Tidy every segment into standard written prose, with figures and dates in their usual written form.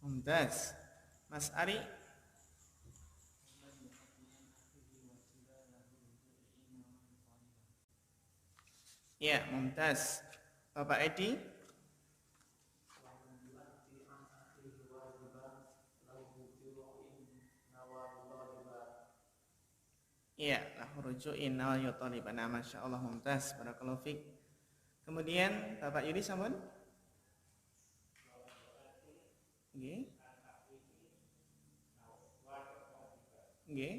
Mumtaz. Mas Ari? Ya, mumtaz. Bapak Edi? Iya, lahu ruju'in wa yutaliban. Masya Allah, mumtaz. Barakallahu fiik. Kemudian Bapak Yudi sampun? Nggih. Nggih.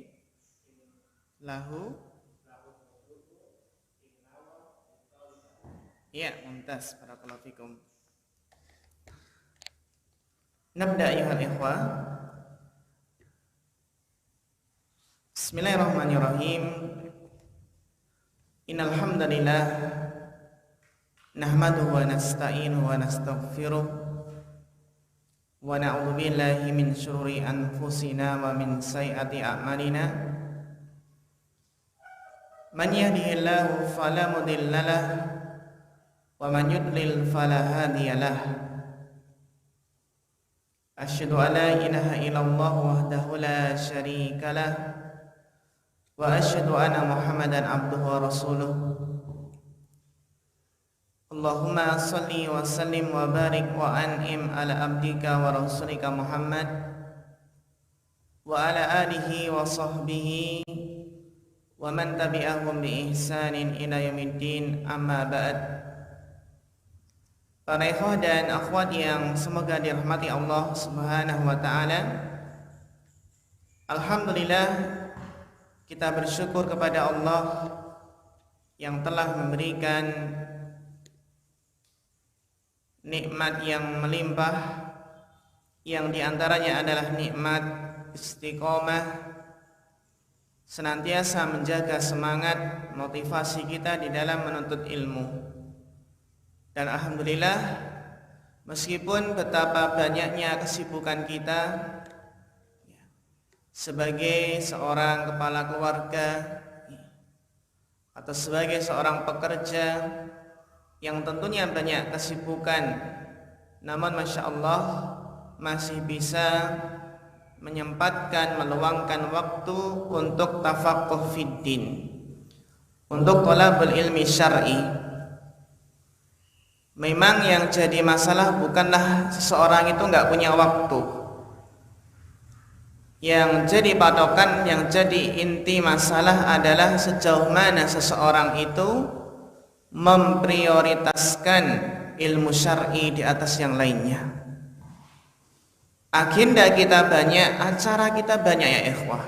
Lahu. Iya, mumtaz. Barakallahu fikum. Nabda ayuhal ikhwah. Bismillahirrahmanirrahim. Innal hamdalillah nahmaduhu wa nasta'inuhu wa nastaghfiruh wa na'udzu billahi min syururi anfusina wa min sayyiati a'malina. Man yahdihillahu fala mudhillalah wa man yudlil fala hadiyalah. Asyhadu an la ilaha illallah wahdahu la syarikalah wa asyhadu anna Muhammadan abduhu wa rasuluh. Allahumma salli wa sallim wa barik wa an'im ala abdika wa rasulika Muhammad wa ala alihi wa sahbihi wa man tabi'ahum bi ihsanin ila yaumiddin, amma ba'd. Para ikhwah dan akhwat yang semoga dirahmati Allah Subhanahu wa taala. Alhamdulillah, kita bersyukur kepada Allah yang telah memberikan nikmat yang melimpah, yang diantaranya adalah nikmat istiqomah, senantiasa menjaga semangat motivasi kita di dalam menuntut ilmu. Dan alhamdulillah, meskipun betapa banyaknya kesibukan kita sebagai seorang kepala keluarga atau sebagai seorang pekerja yang tentunya banyak kesibukan, namun Masya Allah masih bisa menyempatkan, meluangkan waktu untuk tafaqquh fiddin, untuk thalabul ilmi syar'i. Memang yang jadi masalah bukanlah seseorang itu enggak punya waktu. Yang jadi patokan, yang jadi inti masalah adalah sejauh mana seseorang itu memprioritaskan ilmu syar'i di atas yang lainnya. Agenda kita banyak, acara kita banyak ya ikhwah.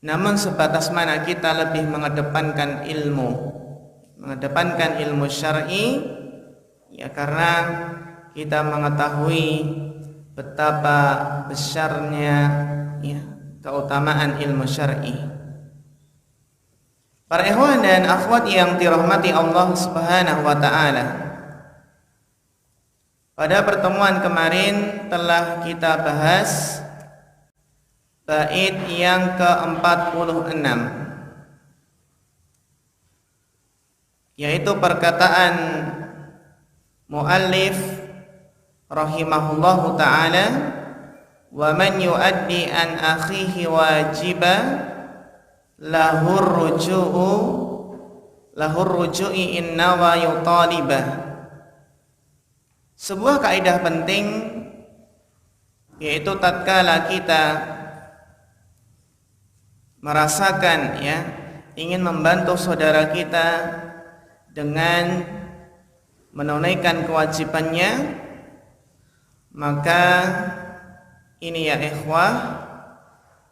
Namun sebatas mana kita lebih mengedepankan ilmu syar'i, ya karena kita mengetahui betapa besarnya ya, keutamaan ilmu syar'i. Para ikhwan dan akhwat yang dirahmati Allah Subhanahu wa taala, pada pertemuan kemarin telah kita bahas bait yang ke-46, yaitu perkataan muallif rahimahullahu ta'ala, wa man yuaddi an akhihi wajiba lahur ruju'i inna wa yutalibah. Sebuah kaidah penting, yaitu tatkala kita merasakan ya ingin membantu saudara kita dengan menunaikan kewajibannya, maka ini ya ikhwah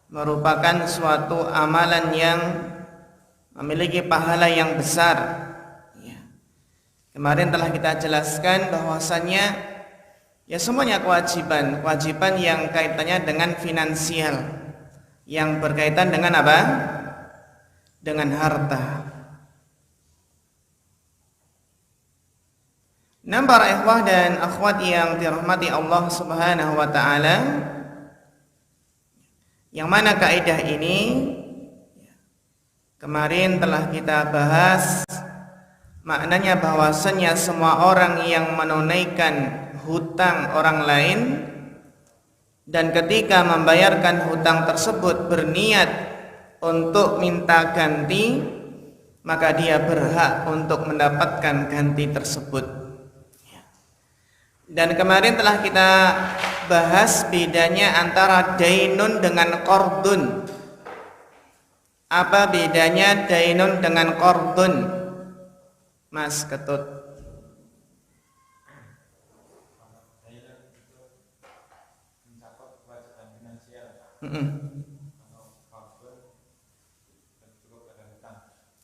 merupakan suatu amalan yang memiliki pahala yang besar ya. Kemarin telah kita jelaskan bahwasannya ya semuanya kewajiban yang kaitannya dengan finansial, yang berkaitan dengan apa? Dengan harta. Nah, para ikhwah dan akhwat yang dirahmati Allah Subhanahu wa taala, yang mana kaidah ini kemarin telah kita bahas maknanya bahwasanya semua orang yang menunaikan hutang orang lain, dan ketika membayarkan hutang tersebut berniat untuk minta ganti, maka dia berhak untuk mendapatkan ganti tersebut. Dan kemarin telah kita bahas bedanya antara dainun dengan qardun. Apa bedanya dainun dengan qardun, Mas Ketut?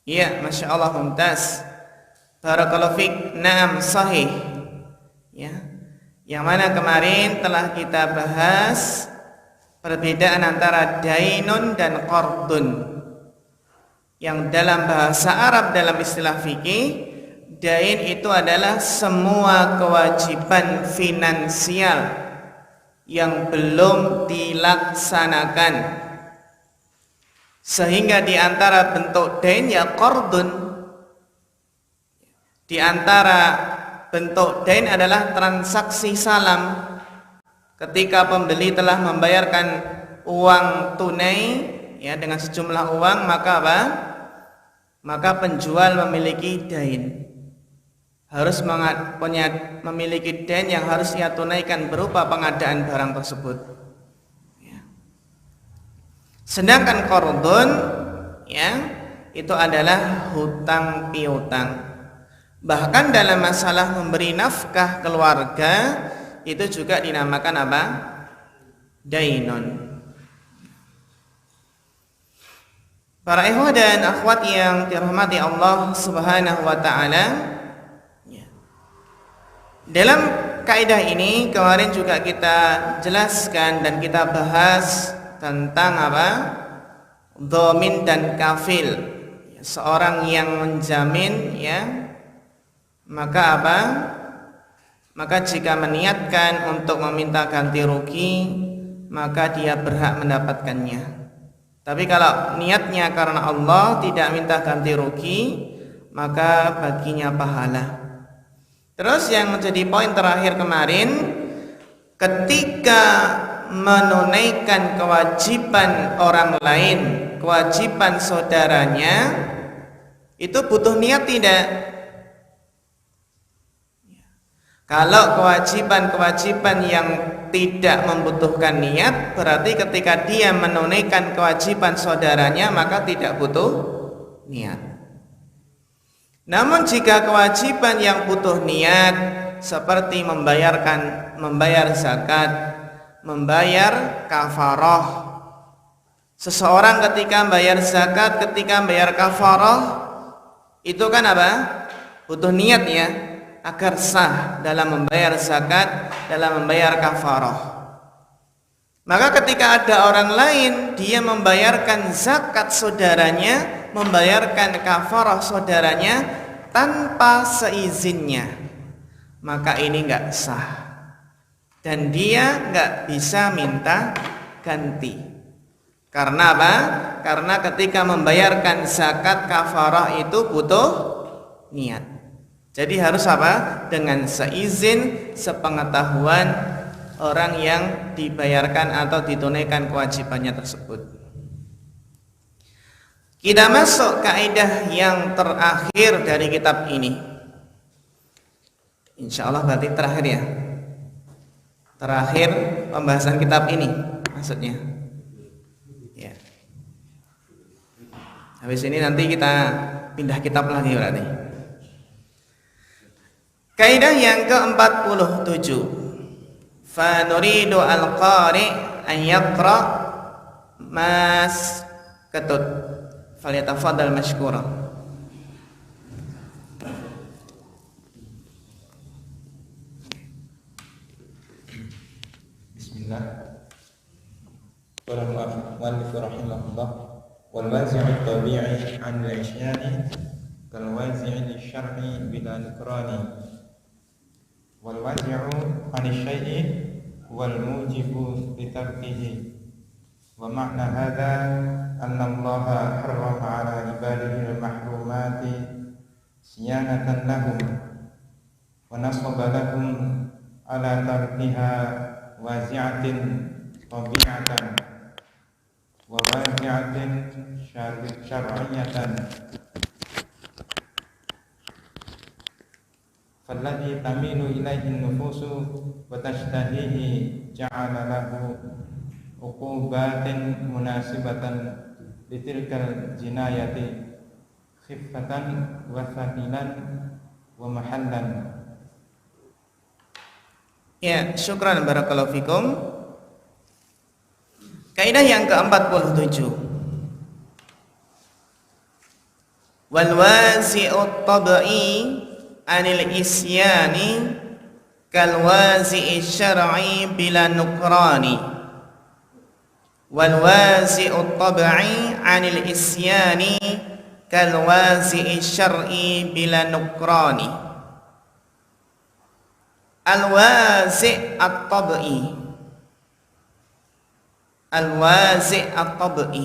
Iya, Masya Allah, mumtaz. Barakallahu fiik. Naam, sahih. Ya. Yang mana kemarin telah kita bahas perbedaan antara dainun dan qardun. Yang dalam bahasa Arab, dalam istilah fikih, dain itu adalah semua kewajiban finansial yang belum dilaksanakan. Sehingga di antara bentuk dain ya qardun. Di antara bentuk dain adalah transaksi salam. Ketika pembeli telah membayarkan uang tunai ya dengan sejumlah uang, maka apa? Maka penjual memiliki dain. Harus memiliki dain yang harus ia tunaikan berupa pengadaan barang tersebut. Sedangkan qardun ya itu adalah hutang piutang. Bahkan dalam masalah memberi nafkah keluarga itu juga dinamakan apa? Dainun. Para ikhwah dan akhwat yang dirahmati Allah Subhanahu wa taala, dalam kaidah ini kemarin juga kita jelaskan dan kita bahas tentang apa? Dhamin dan kafil. Seorang yang menjamin ya, maka apa? Maka jika meniatkan untuk meminta ganti rugi, maka dia berhak mendapatkannya. Tapi kalau niatnya karena Allah, tidak minta ganti rugi, maka baginya pahala. Terus yang menjadi poin terakhir kemarin, ketika menunaikan kewajiban orang lain, kewajiban saudaranya, itu butuh niat tidak? Kalau kewajiban-kewajiban yang tidak membutuhkan niat, berarti ketika dia menunaikan kewajiban saudaranya, maka tidak butuh niat. Namun jika kewajiban yang butuh niat, seperti membayar zakat, membayar kafarah. Seseorang ketika membayar zakat, ketika membayar kafarah, itu kan apa? Butuh niat ya, agar sah dalam membayar zakat, dalam membayar kafarah. Maka ketika ada orang lain, dia membayarkan zakat saudaranya, membayarkan kafarah saudaranya tanpa seizinnya, maka ini enggak sah dan dia enggak bisa minta ganti. Karena apa? Karena ketika membayarkan zakat kafarah itu butuh niat. Jadi harus apa? Dengan seizin, sepengetahuan orang yang dibayarkan atau ditunaikan kewajibannya tersebut. Kita masuk kaidah yang terakhir dari kitab ini. Insya Allah berarti terakhir ya. Terakhir pembahasan kitab ini maksudnya. Ya. Habis ini nanti kita pindah kitab lagi berarti. Kaidah yang ke-47. Fa nuridu al-qari an yaqra Mas Ketut. Falyatafaddal mashkura. Bismillah. Qala al-muallif rahimahullah wal wazi'u tabi'i 'an al-'isyani kal wazi'i lisyar'i bila nukrani wal wazi'u 'an asy-syai'i wal mujibu li tarkihi wa ma'na hadha anna Allah harrama 'ala ibadihi al-mahrumati siyanatan lahum wa nasaba lahum ala tarkiha wazi'atin tabi'atan wa wazi'atin syar'iyatan falladhi tamilu ilaihi nufusu wa tashtahihi ja'ala lahu uqubatin munasibatan litilkal jinayati khiffatan wa thaqilan wa mahallan. Ya, syukran barakallahu fikum. Kaidah yang ke-47. Wal wazi'ut tab'i 'anil isyani kal wazi'i syar'i bila nukrani. Wal wazi'ut tab'i 'anil isyani kal wazi'i syar'i bila nukrani. Al-wazi' at-tab'i. Al-wazi' at-tab'i.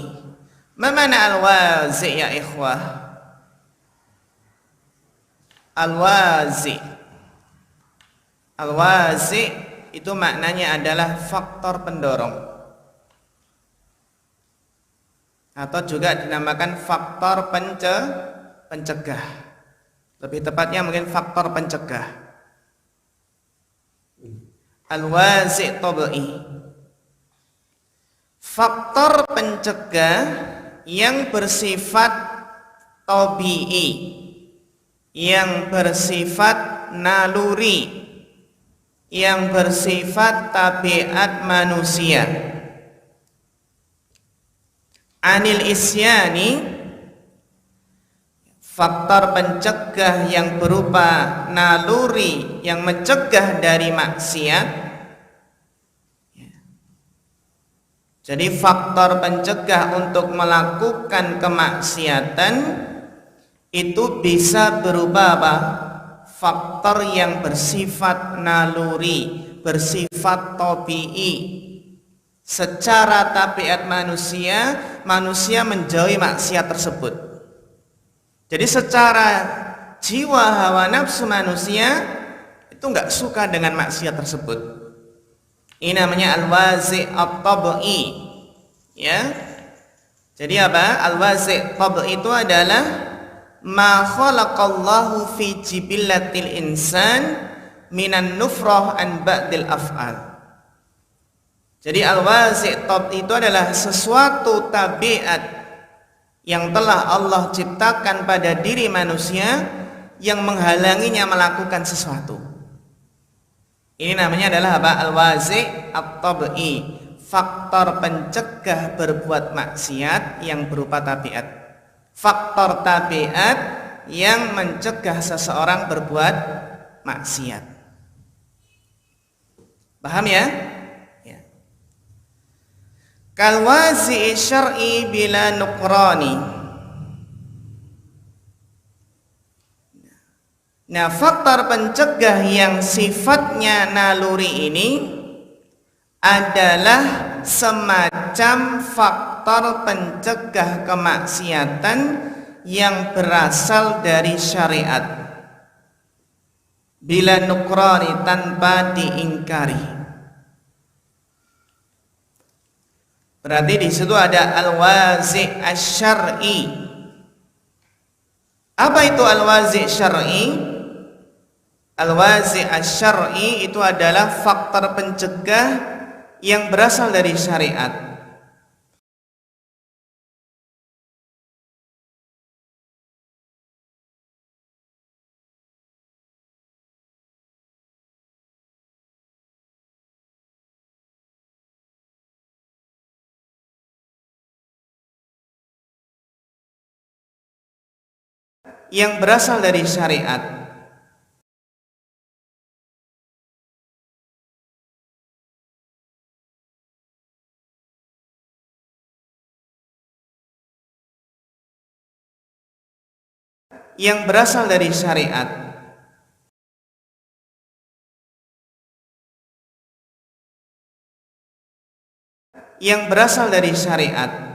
Ma mana al-wazi' ya ikhwah? Al-wazi'. Al-wazi' itu maknanya adalah faktor pendorong. Atau juga dinamakan faktor pencegah. Lebih tepatnya mungkin faktor pencegah. Al-wazi' tab'i, faktor pencegah yang bersifat tabi'i, yang bersifat naluri, yang bersifat tabiat manusia. Anil isyani, faktor pencegah yang berupa naluri yang mencegah dari maksiat. Jadi faktor pencegah untuk melakukan kemaksiatan itu bisa berupa apa? Faktor yang bersifat naluri, bersifat tabi'i. Secara tabiat manusia, manusia menjauhi maksiat tersebut. Jadi secara jiwa hawa nafsu manusia itu enggak suka dengan maksiat tersebut. Ini namanya al-wazi' at-tab'i. Ya. Jadi apa? Al-wazi' at-tab'i itu adalah ma khalaqallahu fi jibillatil insan minan nufrah an ba'dil af'al. Jadi al-wazi' at-tab'i itu adalah sesuatu tabiat yang telah Allah ciptakan pada diri manusia yang menghalanginya melakukan sesuatu. Ini namanya adalah apa? Al-wazi' at-tab'i, faktor pencegah berbuat maksiat yang berupa tabiat. Faktor tabiat yang mencegah seseorang berbuat maksiat. Paham ya? Kal wazi'i syar'i bila nukrani. Nah, faktor pencegah yang sifatnya naluri ini adalah semacam faktor pencegah kemaksiatan yang berasal dari syariat. Bila nukrani, tanpa diingkari. Berarti di situ ada al-wazi' asy-syar'i. Apa itu al-wazi' syar'i? Al-wazi' asy-syar'i itu adalah faktor pencegah yang berasal dari syariat. Yang berasal dari syariat. Yang berasal dari syariat. Yang berasal dari syariat.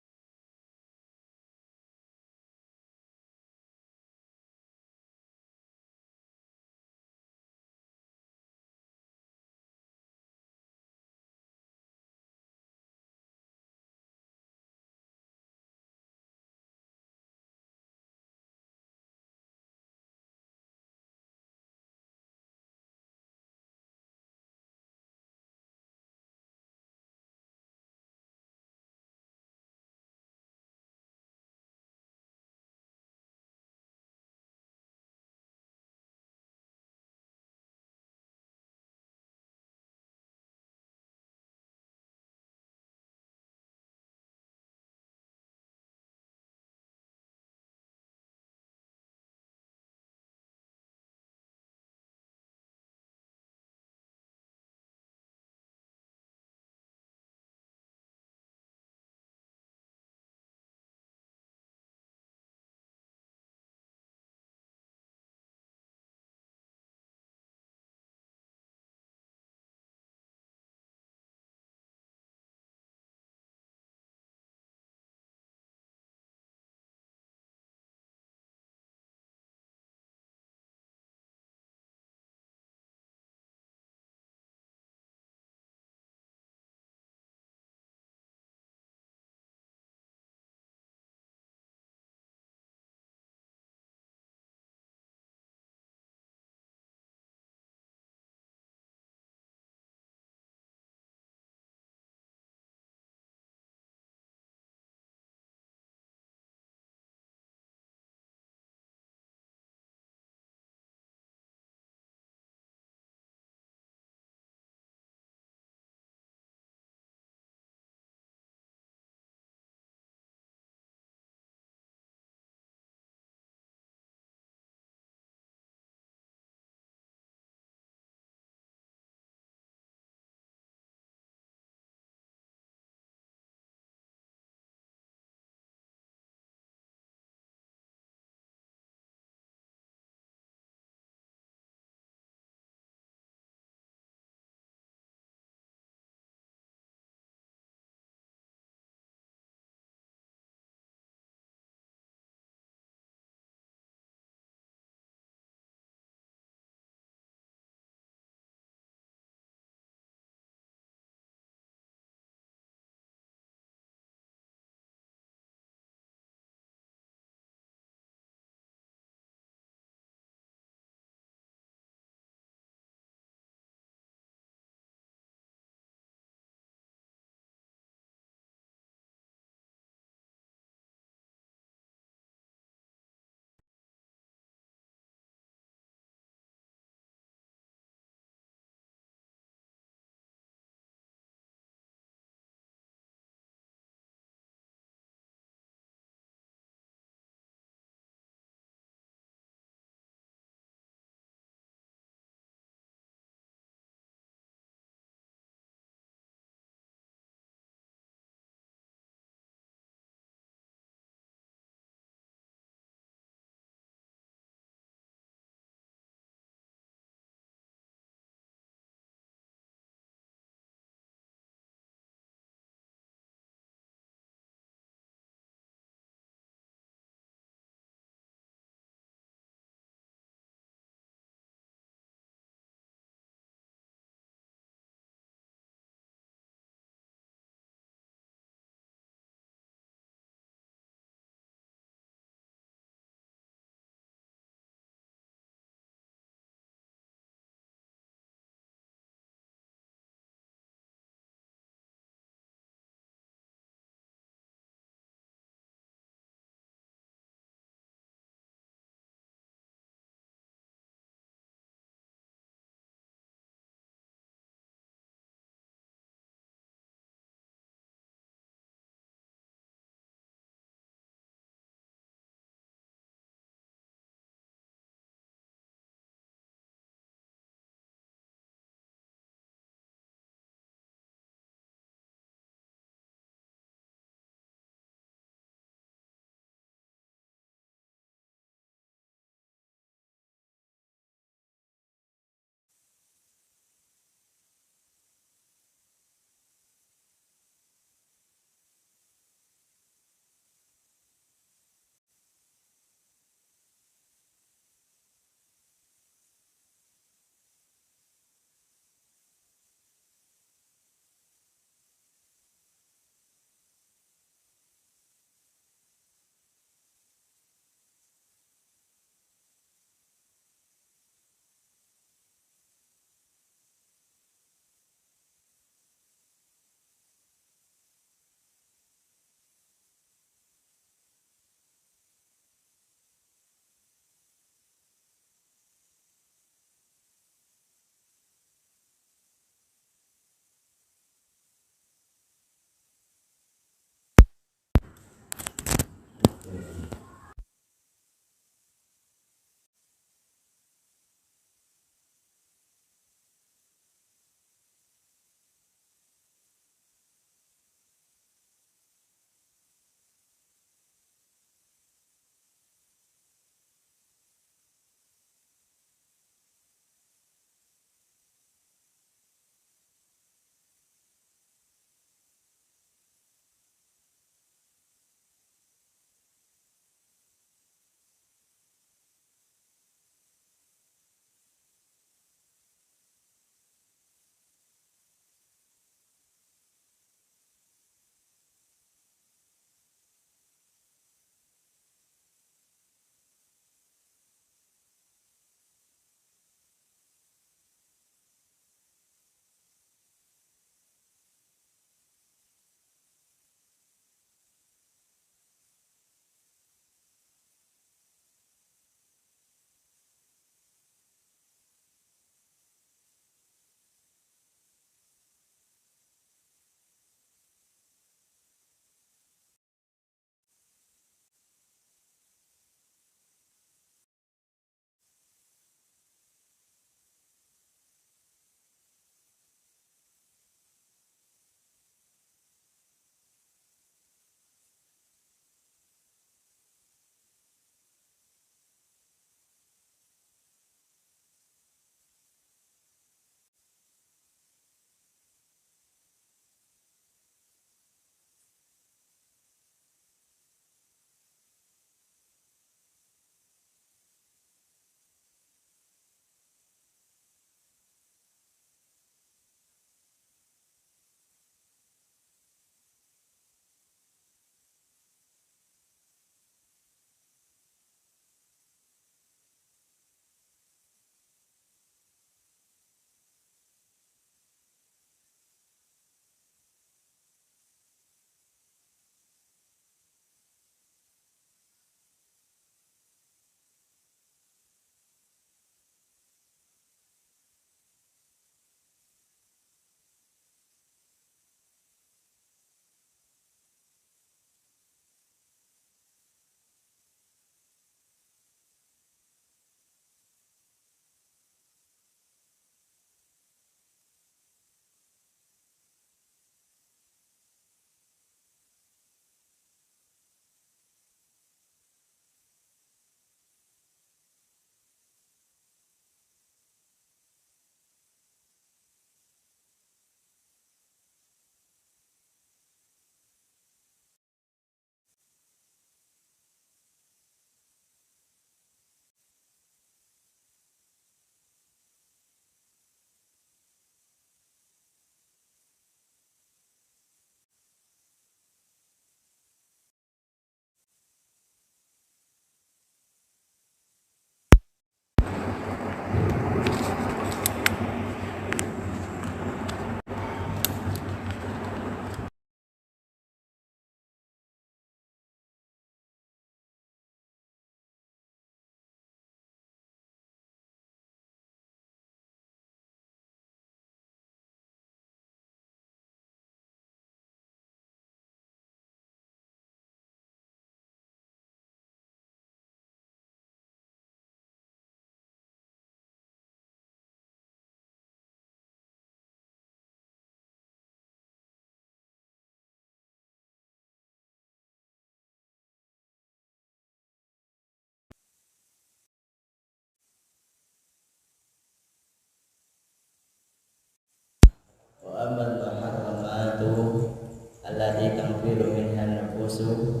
nufusu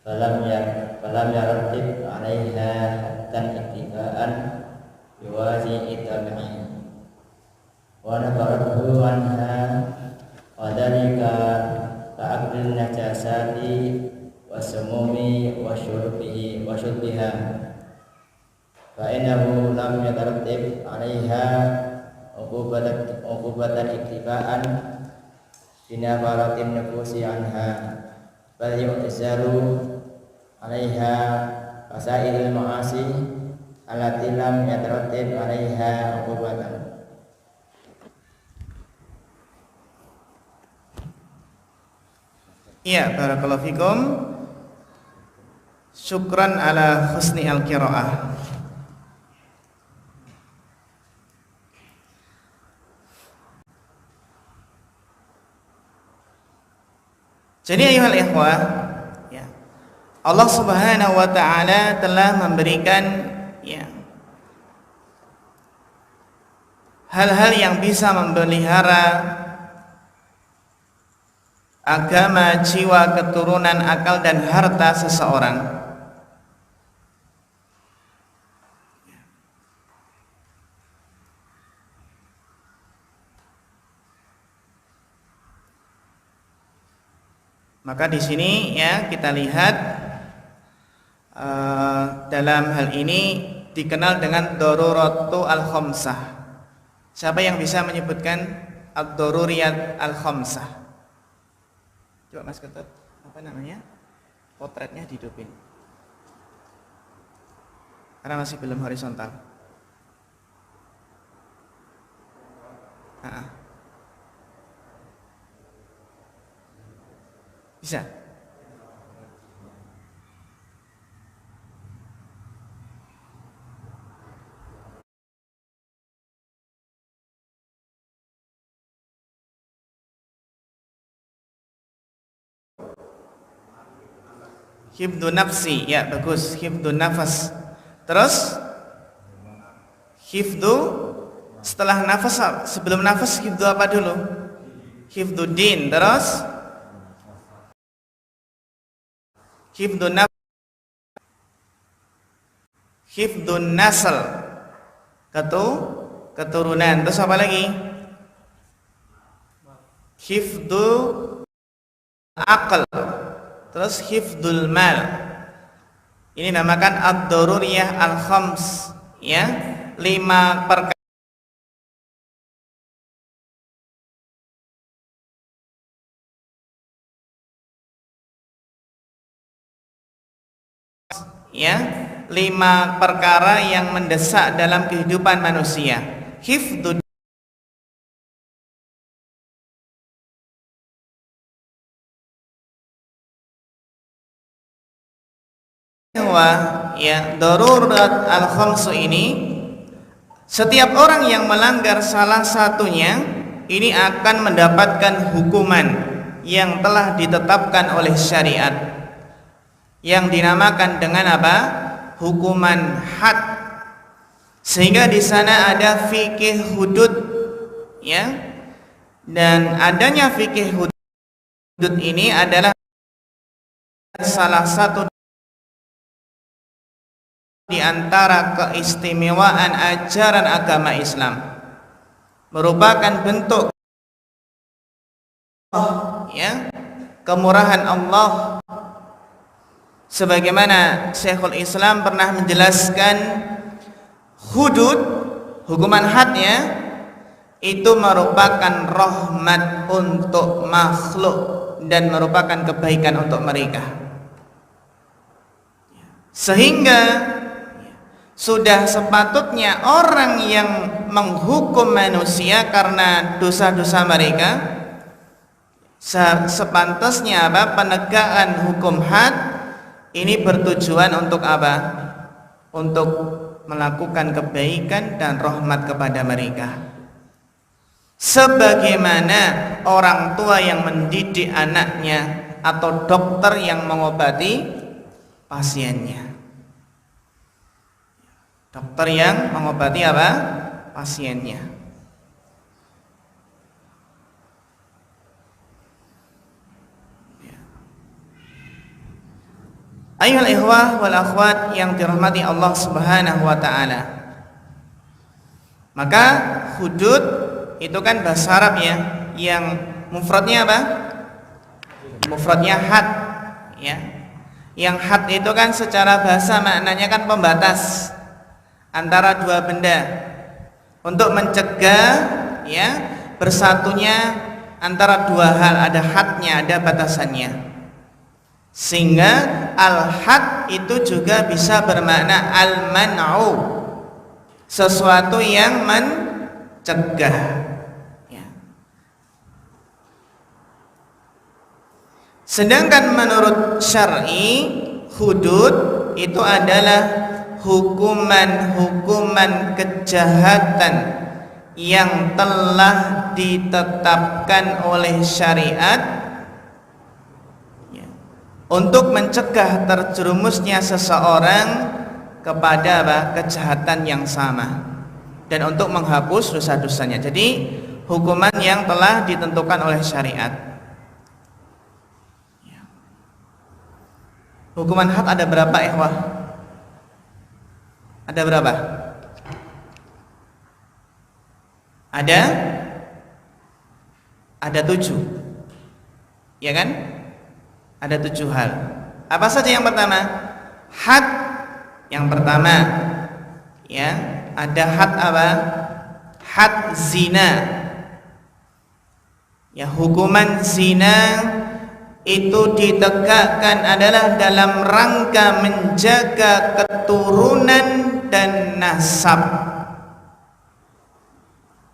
falam yarattib 'alaiha hatta ittiba'an biwazi'i tabi'in wa nafarathu anha wa dhalika ka'aklin najasati wa sumumi wa syurbiha fa innahu lam yatarattib 'alaiha uqubatan ittiba'an binafaratin nufusi anha bal yu'zaru 'alaiha fasailul ma'asi allati lam yatarattib 'alaiha uqubatan. Iya, barakallahu fikum. Syukran ala husni al-qiraah. Jadi ayuhal ikhwah, ya, Allah Subhanahu wa taala telah memberikan ya hal-hal yang bisa memelihara agama, jiwa, keturunan, akal dan harta seseorang. Maka di sini ya kita lihat dalam hal ini dikenal dengan daruratu al-khamsah. Siapa yang bisa menyebutkan ad-daruriyat al-khamsah? Coba Mas Ketut, apa namanya? Potretnya dihidupin. Karena masih belum horizontal. Bisa? Hifdzu nafsi, ya bagus, hifdzu nafas. Terus hifdzu setelah nafas, sebelum nafas hifdzu apa dulu? Hifdzuddin, terus hifdzun nasl, keturunan. Terus apa lagi? Hifdzu aql. Terus hifdzul mal. Ini namakan ad-daruriyah al-khams, ya, 5 perkara ya, 5 perkara yang mendesak dalam kehidupan manusia. Hifdzud ya, darurat al-khamsu ini, setiap orang yang melanggar salah satunya ini akan mendapatkan hukuman yang telah ditetapkan oleh syariat, yang dinamakan dengan apa? Hukuman had. Sehingga di sana ada fikih hudud, ya. Dan adanya fikih hudud ini adalah salah satu di antara keistimewaan ajaran agama Islam, merupakan bentuk ya kemurahan Allah, sebagaimana Syekhul Islam pernah menjelaskan hudud, hukuman hadnya itu merupakan rahmat untuk makhluk dan merupakan kebaikan untuk mereka, sehingga sudah sepatutnya orang yang menghukum manusia karena dosa-dosa mereka, sepantasnya apa? Penegakan hukum had ini bertujuan untuk apa? Untuk melakukan kebaikan dan rahmat kepada mereka. Sebagaimana orang tua yang mendidik anaknya atau dokter yang mengobati pasiennya. Dokter yang mengobati apa? Pasiennya. Ayyuhal ikhwah wal akhwat yang dirahmati Allah Subhanahu wa taala. Maka hudud itu kan bahasa Arab ya, yang mufradnya apa? Mufradnya had ya. Yang had itu kan secara bahasa maknanya kan pembatas antara dua benda untuk mencegah ya bersatunya antara dua hal, ada hadnya, ada batasannya. Sehingga al-had itu juga bisa bermakna al-man'u, sesuatu yang mencegah ya. Sedangkan menurut syar'i, hudud itu adalah hukuman-hukuman kejahatan yang telah ditetapkan oleh syariat untuk mencegah terjerumusnya seseorang kepada kejahatan yang sama dan untuk menghapus dosa-dosanya. Jadi hukuman yang telah ditentukan oleh syariat. Hukuman had ada berapa ikhwah? Ada berapa? Ada 7, ya kan? Ada 7 hal. Apa saja yang pertama? Had yang pertama ya, ada had apa? Had zina. Ya, hukuman zina itu ditegakkan adalah dalam rangka menjaga keturunan dan nasab.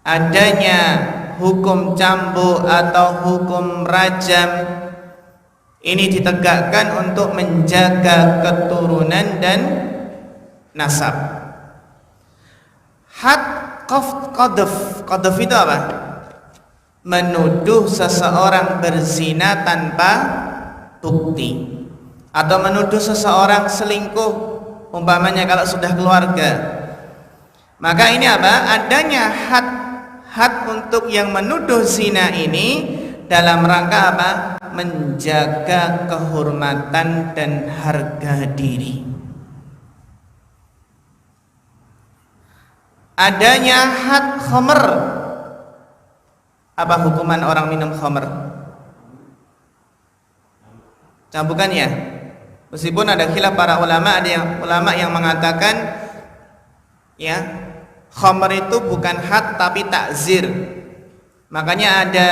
Adanya hukum cambuk atau hukum rajam ini ditegakkan untuk menjaga keturunan dan nasab. Had qadhf itu apa? Menuduh seseorang berzina tanpa bukti, atau menuduh seseorang selingkuh umpamanya kalau sudah keluarga. Maka ini apa? Adanya had untuk yang menuduh zina ini dalam rangka apa? Menjaga kehormatan dan harga diri. Adanya had khamr. Apa hukuman orang minum khamr? Cambukannya. Meskipun ada khilaf para ulama, ada yang ulama yang mengatakan ya, khamr itu bukan had tapi takzir. Makanya ada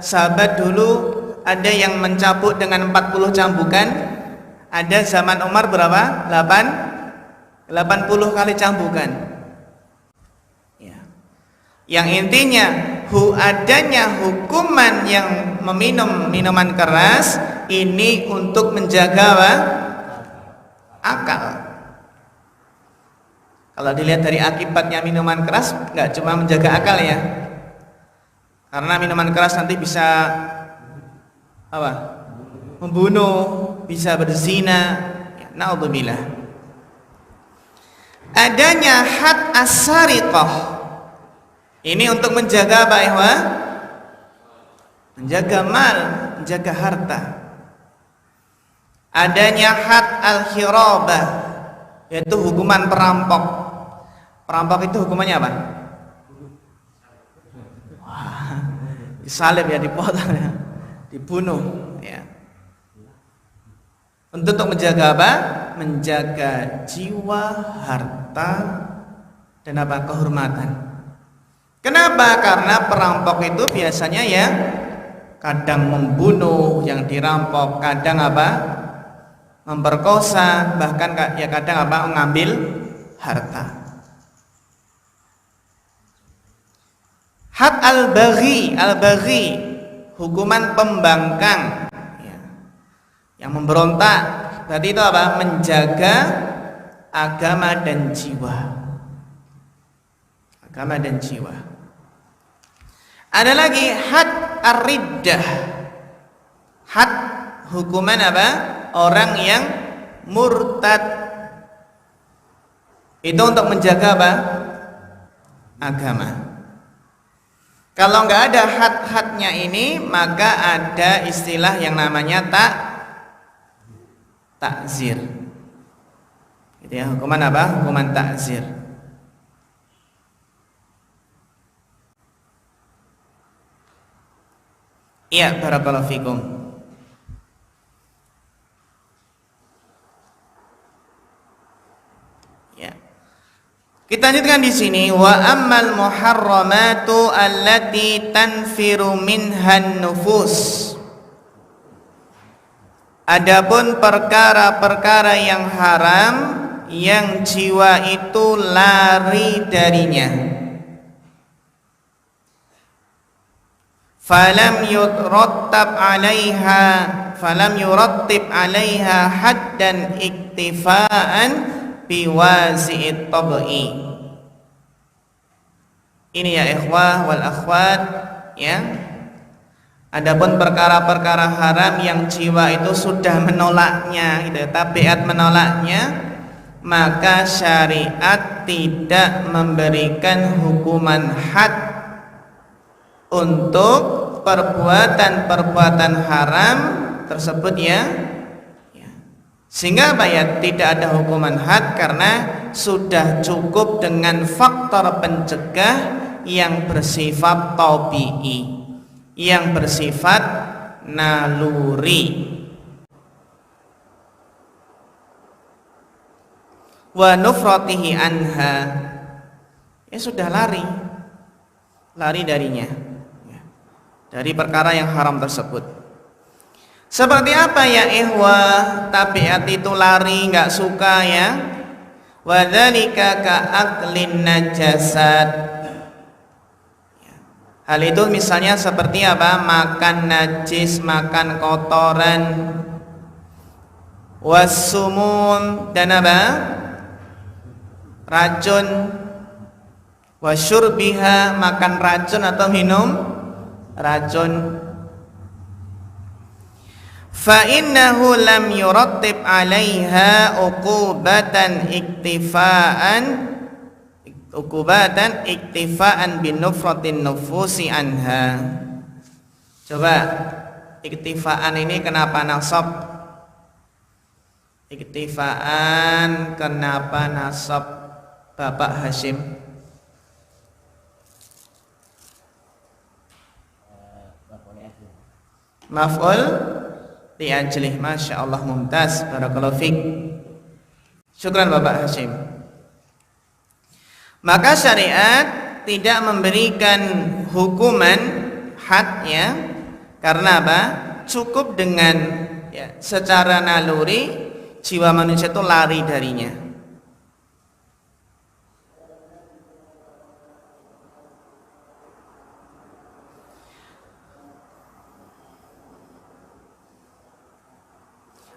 sahabat dulu ada yang mencambuk dengan 40 cambukan. Ada zaman Umar berapa? 80 kali cambukan ya. Yang intinya adanya hukuman yang meminum minuman keras ini untuk menjaga akal. Kalau dilihat dari akibatnya minuman keras, nggak cuma menjaga akal ya, karena minuman keras nanti bisa apa? Membunuh, bisa berzina. Ya, naudzubillah. Adanya had as-sariqah. Ini untuk menjaga apa ya? Menjaga mal, menjaga harta. Adanya had al-khirabah, yaitu hukuman perampok. Perampok itu hukumannya apa? Wah, disalib ya, dipotong ya, dibunuh ya. Untuk menjaga apa? Menjaga jiwa, harta, dan apa? Kehormatan. Kenapa? Karena perampok itu biasanya ya kadang membunuh yang dirampok, kadang apa? Memperkosa, bahkan ya kadang apa? Mengambil harta. Had al-baghi, hukuman pembangkang ya, yang memberontak. Berarti itu apa? Menjaga agama dan jiwa. Agama dan jiwa. Ada lagi had ar-riddah. Had hukuman apa? Orang yang murtad. Itu untuk menjaga apa? Agama. Kalau nggak ada had-hadnya ini, maka ada istilah yang namanya takzir. Itu ya, hukuman apa? Hukuman ta'zir. Iya, barakallahu fikum. Ya. Kita lanjutkan di sini, wa ammal muharramatu allati tanfiru minhan nufus. Adapun perkara-perkara yang haram yang jiwa itu lari darinya, falam yurattib 'alaiha haddan iktifaan biwazi'it tab'i. Ini ya ikhwah wal akhwat ya. Adapun perkara-perkara haram yang jiwa itu sudah menolaknya, gitu, tabiat menolaknya, maka syariat tidak memberikan hukuman had untuk perbuatan-perbuatan haram tersebut ya. Sehingga apa ya, tidak ada hukuman had karena sudah cukup dengan faktor pencegah yang bersifat tabi'i, yang bersifat naluri. Wa nufratihi anha, ya sudah lari darinya, ya, dari perkara yang haram tersebut. Seperti apa ya ikhwah tabiat itu lari, nggak suka ya? Wa dzalika ka'aklin najasat. Hal itu misalnya seperti apa? Makan najis, makan kotoran, wassumun, dan apa? Racun, wasyurbiha, makan racun atau minum racun. Fa innahu lam yurattib 'alaiha uqubatan iktifaan binufratin nufusi anha. Coba iktifaan ini kenapa nasab? Iktifaan kenapa nasab Bapak Hashim? Maf'ul li ajlih. Masya Allah, mumtaz, barakallahu fiik. Syukran Bapak Hashim. Maka syariat tidak memberikan hukuman had ya, karena apa? Cukup dengan ya, secara naluri jiwa manusia itu lari darinya.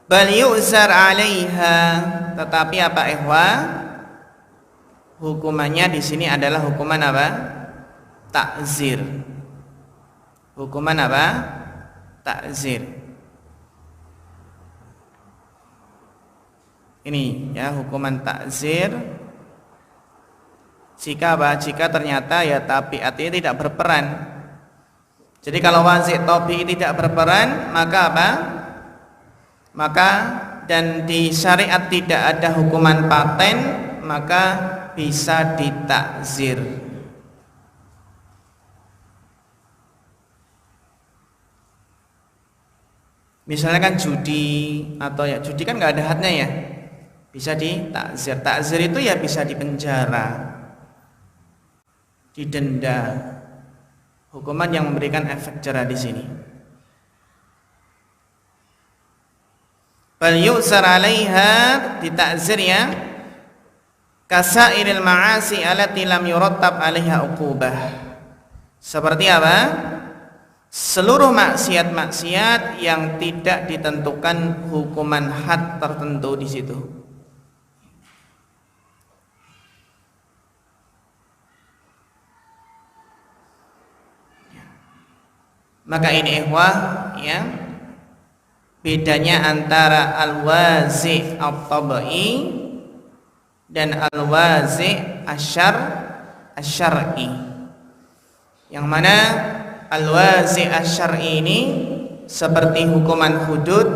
Bal yu'zar 'alaiha, tetapi apa ikhwah? Hukumannya di sini adalah hukuman apa? Ta'zir. Hukuman apa? Ta'zir. Ini ya, hukuman ta'zir. Jika apa? Jika ternyata ya tabiat ini tidak berperan. Jadi kalau wazi' tabi'i tidak berperan, maka apa? Maka dan di syariat tidak ada hukuman paten, maka bisa ditakzir. Misalnya kan judi, atau ya judi kan nggak ada hadnya ya, bisa ditakzir. Takzir itu ya bisa dipenjara, didenda, hukuman yang memberikan efek jera di sini. Bal yu'zar 'alaiha, ditakzir ya, kasairil ma'asi allati lam yurattab 'alaiha uqubah. Seperti apa? Seluruh maksiat-maksiat yang tidak ditentukan hukuman had tertentu di situ. Maka ini ikhwah ya, bedanya antara al-wazi' at-tabai dan al-wazi' asyar'i. Yang mana al-wazi' asyar'i ini seperti hukuman hudud,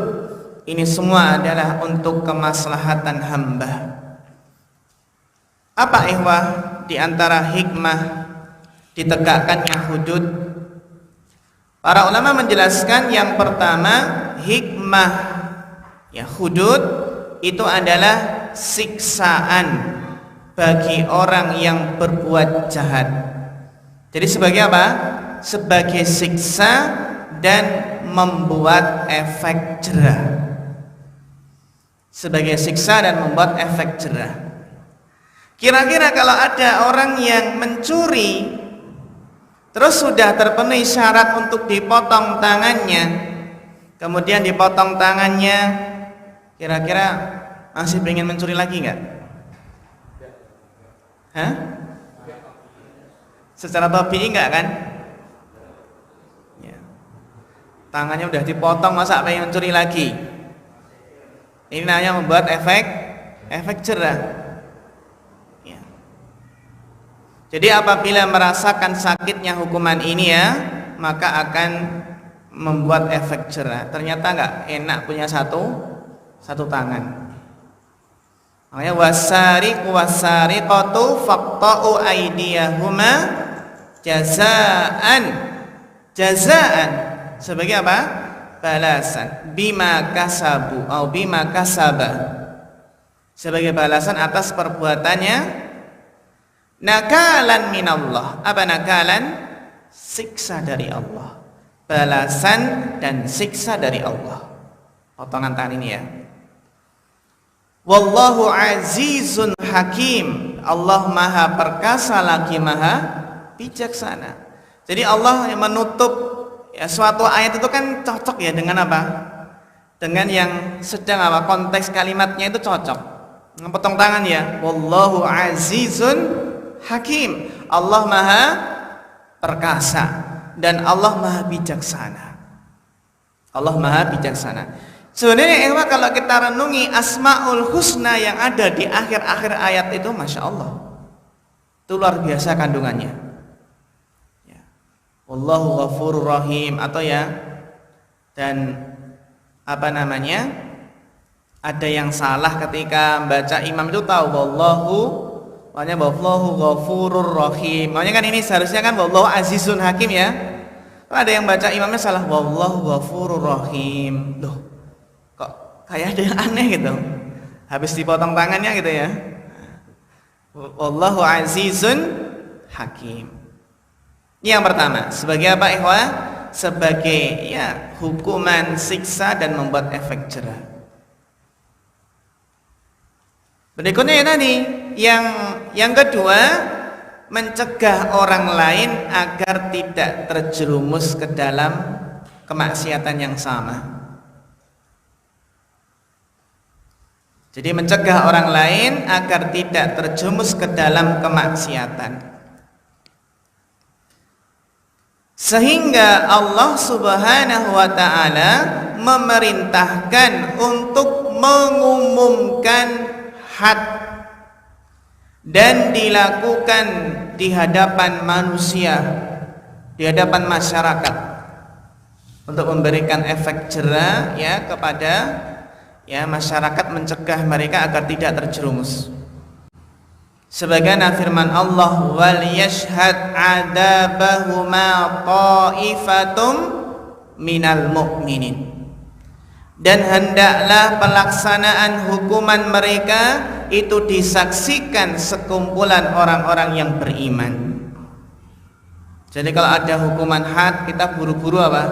ini semua adalah untuk kemaslahatan hamba. Apa ikhwah di antara hikmah ditegakkannya hudud? Para ulama menjelaskan yang pertama, hikmah ya hudud itu adalah siksaan bagi orang yang berbuat jahat. Jadi sebagai apa? Sebagai siksa dan membuat efek jerah. Sebagai siksa dan membuat efek jerah. Kira-kira kalau ada orang yang mencuri terus sudah terpenuhi syarat untuk dipotong tangannya, kemudian dipotong tangannya, kira-kira masih pengen mencuri lagi nggak? Hah? Secara tabii enggak kan? Ya. Tangannya udah dipotong, masa pengen mencuri lagi? Ini namanya membuat efek jerah. Ya. Jadi apabila merasakan sakitnya hukuman ini ya, maka akan membuat efek jerah. Ternyata enggak enak punya satu tangan. Makanya wasariqu wasariqatu faqta'u aydiyahuma jazaan sebagai apa? Balasan bima kasabu atau bima kasaba, sebagai balasan atas perbuatannya. Nakalan minallah. Apa nakalan? Siksa dari Allah. Balasan dan siksa dari Allah. Potongan tangan ini ya. Wallahu azizun hakim. Allah maha perkasa lagi maha bijaksana. Jadi Allah yang menutup ya, suatu ayat itu kan cocok ya dengan apa? Dengan yang sedang apa? Konteks kalimatnya itu cocok. Potong tangan ya. Wallahu azizun hakim. Allah maha perkasa dan Allah maha bijaksana. Allah maha bijaksana. Sebenarnya kalau kita renungi Asmaul Husna yang ada di akhir-akhir ayat itu, Masya Allah, itu luar biasa kandungannya ya. Wallahu ghafurur rahim, atau ya, dan apa namanya, ada yang salah ketika baca, imam itu tahu wallahu ghafurur rahim, makanya kan ini seharusnya kan wallahu azizun hakim ya. Ada yang baca imamnya salah, wallahu ghafurur rahim. Loh, kayak ada yang aneh gitu, habis dipotong tangannya gitu ya. Wallahu azizun hakim. Ini yang pertama. Sebagai apa ikhwah? Sebagai ya hukuman siksa dan membuat efek jerah. Berikutnya ya tadi, yang kedua, mencegah orang lain agar tidak terjerumus ke dalam kemaksiatan yang sama. Jadi mencegah orang lain agar tidak terjerumus ke dalam kemaksiatan. Sehingga Allah Subhanahu wa taala memerintahkan untuk mengumumkan had dan dilakukan di hadapan manusia, di hadapan masyarakat, untuk memberikan efek jerah ya kepada ya masyarakat, mencegah mereka agar tidak terjerumus. Sebagaimana firman Allah, wal yashhad adabahuma ta'ifatum minal mu'minin, dan hendaklah pelaksanaan hukuman mereka itu disaksikan sekumpulan orang-orang yang beriman. Jadi kalau ada hukuman had, kita buru-buru apa?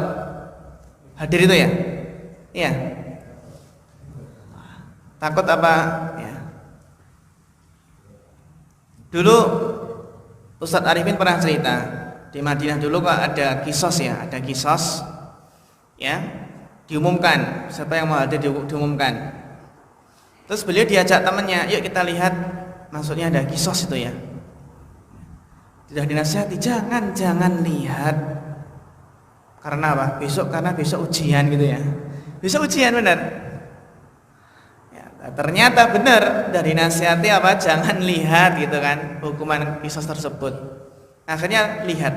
Hadir itu ya? Iya. Takut apa ya. Dulu Ustadz Arifin pernah cerita, di Madinah dulu kok ada kisos ya, ada kisos ya, diumumkan siapa yang mau hadir, diumumkan. Terus beliau diajak temannya, yuk kita lihat, maksudnya ada kisos itu ya. Sudah dinasihati, jangan lihat. Karena apa? Karena besok ujian gitu ya. Besok ujian benar. Ternyata benar, dari nasihati apa, jangan lihat gitu kan hukuman kisos tersebut. Akhirnya lihat,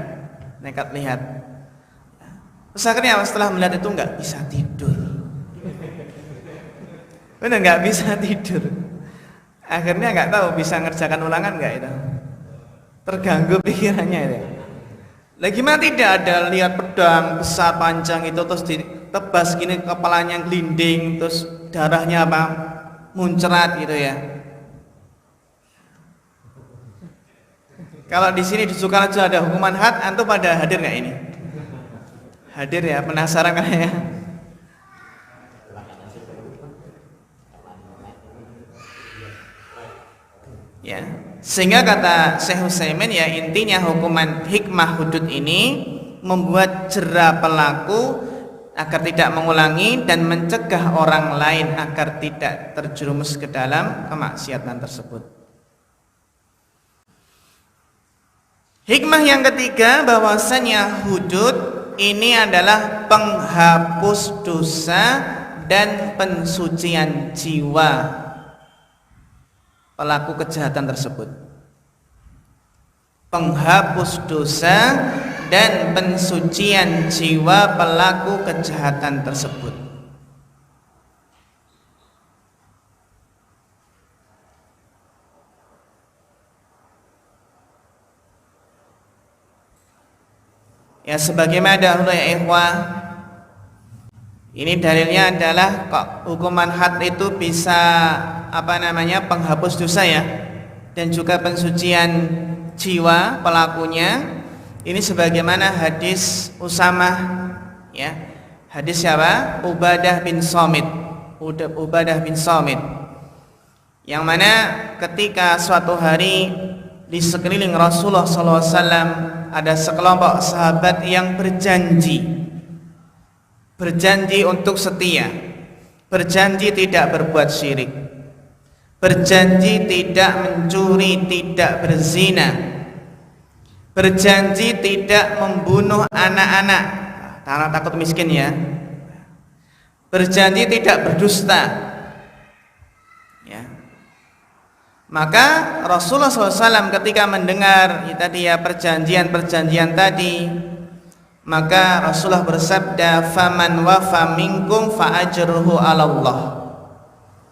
nekat lihat. Terus akhirnya setelah melihat itu nggak bisa tidur. Benar, nggak bisa tidur. Akhirnya nggak tahu bisa ngerjakan ulangan nggak itu. Terganggu pikirannya itu. Lagi gimana tidak ada lihat pedang besar panjang itu terus ditebas gini kepalanya gelinding terus darahnya apa muncrat gitu ya. Kalau di sini di Sukoharjo ada hukuman had, antum pada hadir nggak ini? Hadir ya, penasaran kan ya? Ya, sehingga kata Syekh Utsaimin ya intinya hukuman hikmah hudud ini membuat jera pelaku agar tidak mengulangi dan mencegah orang lain agar tidak terjerumus ke dalam kemaksiatan tersebut. Hikmah yang ketiga bahwasanya hudud ini adalah penghapus dosa dan pensucian jiwa pelaku kejahatan tersebut. Penghapus dosa dan pensucian jiwa pelaku kejahatan tersebut. Ya sebagaimana dahulu ya ikhwah, ini dalilnya adalah kok hukuman had itu bisa penghapus dosa ya, dan juga pensucian jiwa pelakunya. Ini sebagaimana hadis Usamah ya, hadis siapa? Ubadah bin Samit. Ubadah bin Samit, yang mana ketika suatu hari di sekeliling Rasulullah SAW ada sekelompok sahabat yang berjanji untuk setia, berjanji tidak berbuat syirik, berjanji tidak mencuri, tidak berzina, berjanji tidak membunuh anak-anak karena takut miskin ya, berjanji tidak berdusta. Maka Rasulullah SAW ketika mendengar perjanjian tadi, maka Rasulullah bersabda, "Faman wafa minkum fa ajruhu 'ala Allah."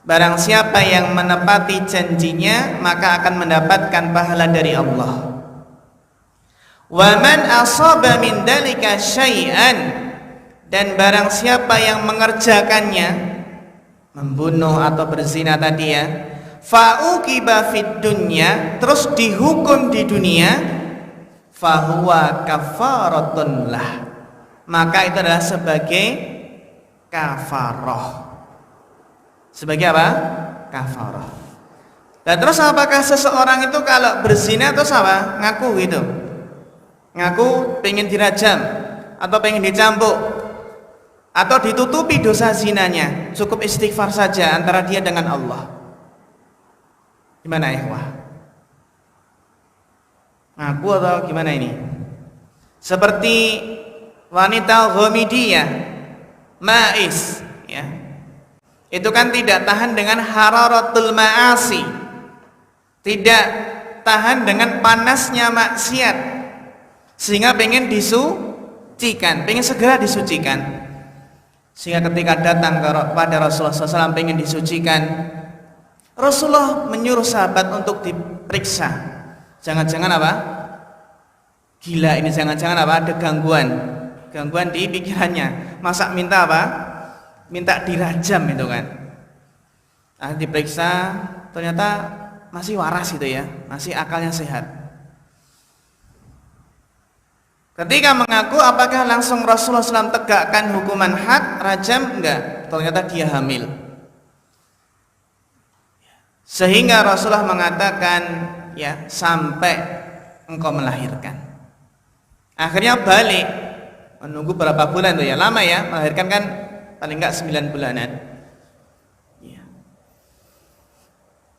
Barang siapa yang menepati janjinya, maka akan mendapatkan pahala dari Allah. Wa man asaba min dalika syai'an, dan barang siapa yang mengerjakannya, membunuh atau berzina tadi ya, fa'uqiba fid dunya, terus dihukum di dunia, fahuwa kafaratun lah, maka itu adalah sebagai kafarah. Sebagai apa? Kafarah. Dan terus apakah seseorang itu kalau berzina terus apa? Ngaku gitu, ngaku pengen dirajam atau pengen dicambuk atau ditutupi dosa zinanya, cukup istighfar saja antara dia dengan Allah. Gimana ikhwah? Ngaku atau gimana ini? Seperti wanita Ghamidiyah, Ma'is ya. Itu kan tidak tahan dengan hararatul ma'asi, tidak tahan dengan panasnya maksiat, sehingga pengen disucikan, pengen segera disucikan. Sehingga ketika datang kepada Rasulullah SAW pengen disucikan, Rasulullah menyuruh sahabat untuk diperiksa. Jangan-jangan apa? Gila ini, jangan-jangan apa? Ada gangguan di pikirannya. Masa minta apa? Minta dirajam itu kan. Nah, diperiksa ternyata masih waras itu ya, masih akalnya sehat. Ketika mengaku, apakah langsung Rasulullah SAW tegakkan hukuman had, rajam? Enggak, ternyata dia hamil. Sehingga Rasulullah mengatakan ya, sampai engkau melahirkan. Akhirnya balik, menunggu berapa bulan tuh ya, lama ya, melahirkan kan paling enggak 9 bulanan ya.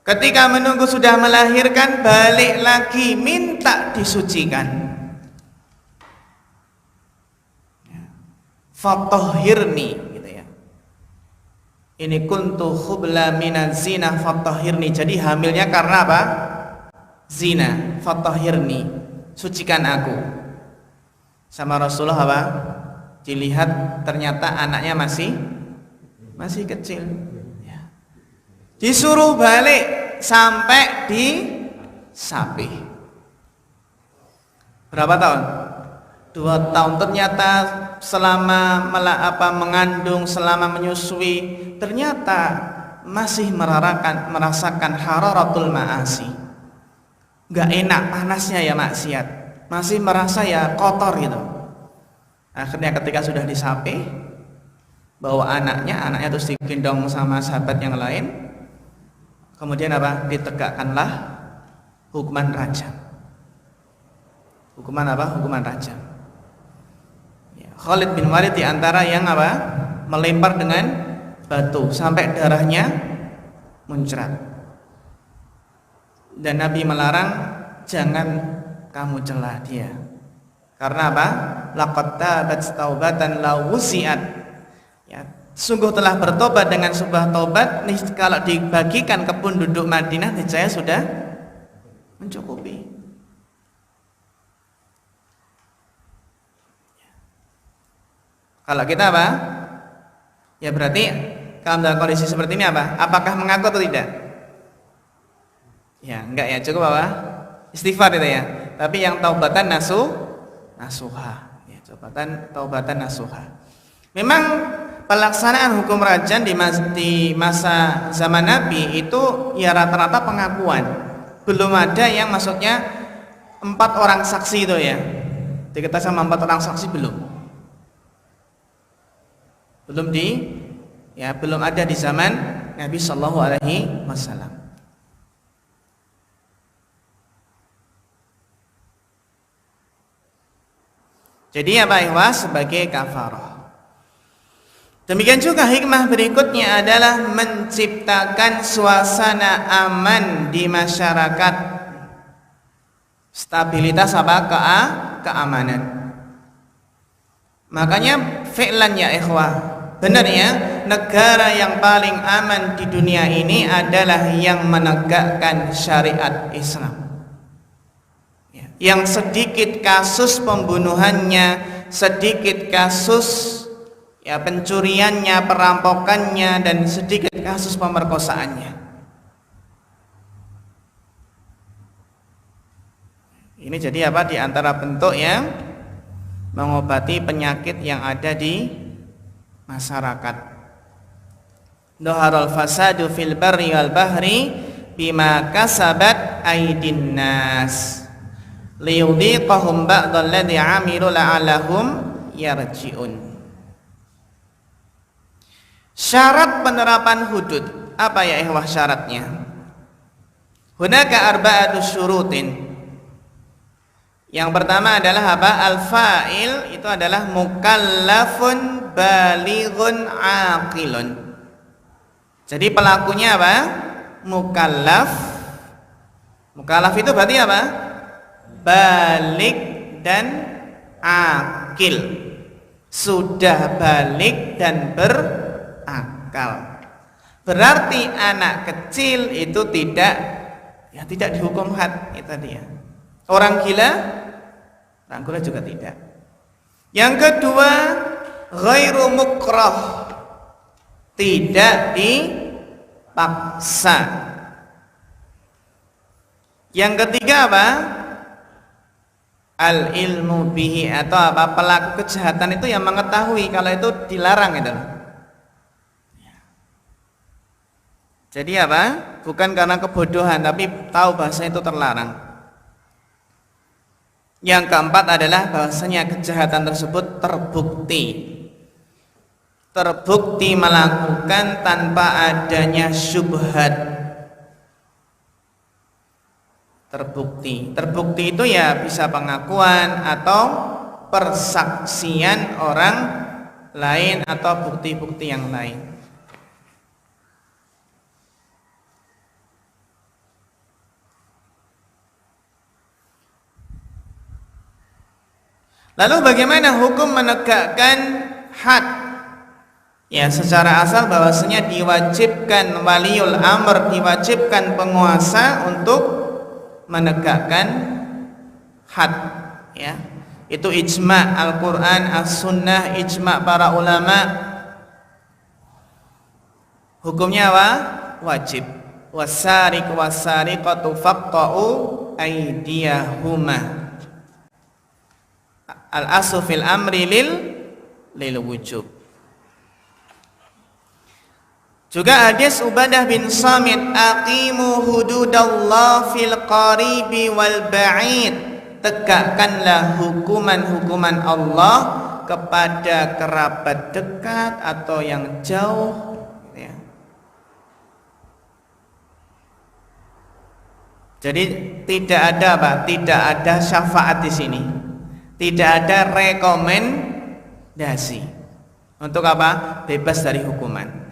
Ketika menunggu sudah melahirkan, balik lagi minta disucikan. Fatahhirni, ini kuntu khubla minaz zina fatahhirni. Jadi hamilnya karena apa? Zina. Fatahhirni, sucikan aku. Sama Rasulullah apa? Dilihat ternyata anaknya masih kecil ya. Disuruh balik sampai disapi. Berapa tahun? 2 tahun. Ternyata selama mengandung, selama menyusui, ternyata masih merasakan hararatul ma'asi. Gak enak panasnya ya maksiat, masih merasa ya kotor gitu. Akhirnya ketika sudah disapi, bawa anaknya terus digendong sama sahabat yang lain, kemudian apa? Ditegakkanlah hukuman rajam. Hukuman apa? Hukuman rajam. Ya, Khalid bin Walid diantara yang apa? Melempar dengan batu sampai darahnya muncrat. Dan Nabi melarang, jangan kamu cela dia. Karena apa? Laqad tabat taubatan la wusi'at. Ya, sungguh telah bertobat dengan sebuah taubat nih, kalau dibagikan ke penduduk Madinah niscaya sudah mencukupi. Kalau kita apa? Ya berarti kalau dalam kondisi seperti ini apa? Apakah mengaku atau tidak? Ya, enggak ya, cukup apa? Istighfar itu ya. Tapi yang taubatan nasuha. Ya, taubatan nasuha. Memang pelaksanaan hukum rajam di masa zaman Nabi itu ya rata-rata pengakuan. Belum ada yang maksudnya 4 orang saksi itu ya. Diketahui sama 4 orang saksi belum ada di zaman Nabi Shallallahu Alaihi Wasallam. Jadi apa ikhwas? Sebagai kafarah. Demikian juga hikmah berikutnya adalah menciptakan suasana aman di masyarakat. Stabilitas apa? Keamanan. Makanya fi'lan ya ikhwah, benar ya, negara yang paling aman di dunia ini adalah yang menegakkan syariat Islam. Yang sedikit kasus pembunuhannya, sedikit kasus ya pencuriannya, perampokannya, dan sedikit kasus pemerkosaannya. Ini jadi apa? Di antara bentuk yang mengobati penyakit yang ada di masyarakat. Dhaharul fasadu fil barri wal bahri bima kasabat aydin nas liyudhiqahum ba'dal ladzi 'amilu la'allahum yarji'un. Syarat penerapan hudud, apa ya ikhwah syaratnya? Hunaka arba'atu syurutin. Yang pertama adalah apa? Al-fa'il itu adalah mukallafun balighun aqilun. Jadi pelakunya apa? Mukallaf. Mukallaf itu berarti apa? Balik dan akil. Sudah balik dan berakal. Berarti anak kecil itu tidak dihukum had itu tadi ya. Orang gila juga tidak. Yang kedua, ghairu mukrah, tidak dipaksa. Yang ketiga apa? Al ilmu bihi, atau apa, pelaku kejahatan itu yang mengetahui kalau itu dilarang itu. Jadi apa? Bukan karena kebodohan, tapi tahu bahasa itu terlarang. Yang keempat adalah bahwasanya kejahatan tersebut terbukti melakukan tanpa adanya syubhat. Terbukti itu ya bisa pengakuan atau persaksian orang lain atau bukti-bukti yang lain. Lalu bagaimana hukum menegakkan had? Ya, secara asal bahwasanya diwajibkan waliul amr, diwajibkan penguasa untuk menegakkan had, ya. Itu ijma' Al-Qur'an, As-Sunnah, ijma' para ulama. Hukumnya apa? Wajib. wasariq wasariqatu faqta'u aydiyahuma. Al-aslu fil amri lil wujub. Juga hadis Ubadah bin Samit, aqimu hududallah fil qaribi wal ba'id, tegakkanlah hukuman-hukuman Allah kepada kerabat dekat atau yang jauh, ya. Jadi tidak ada apa? Tidak ada syafaat di sini. Tidak ada rekomendasi. Untuk apa? Bebas dari hukuman.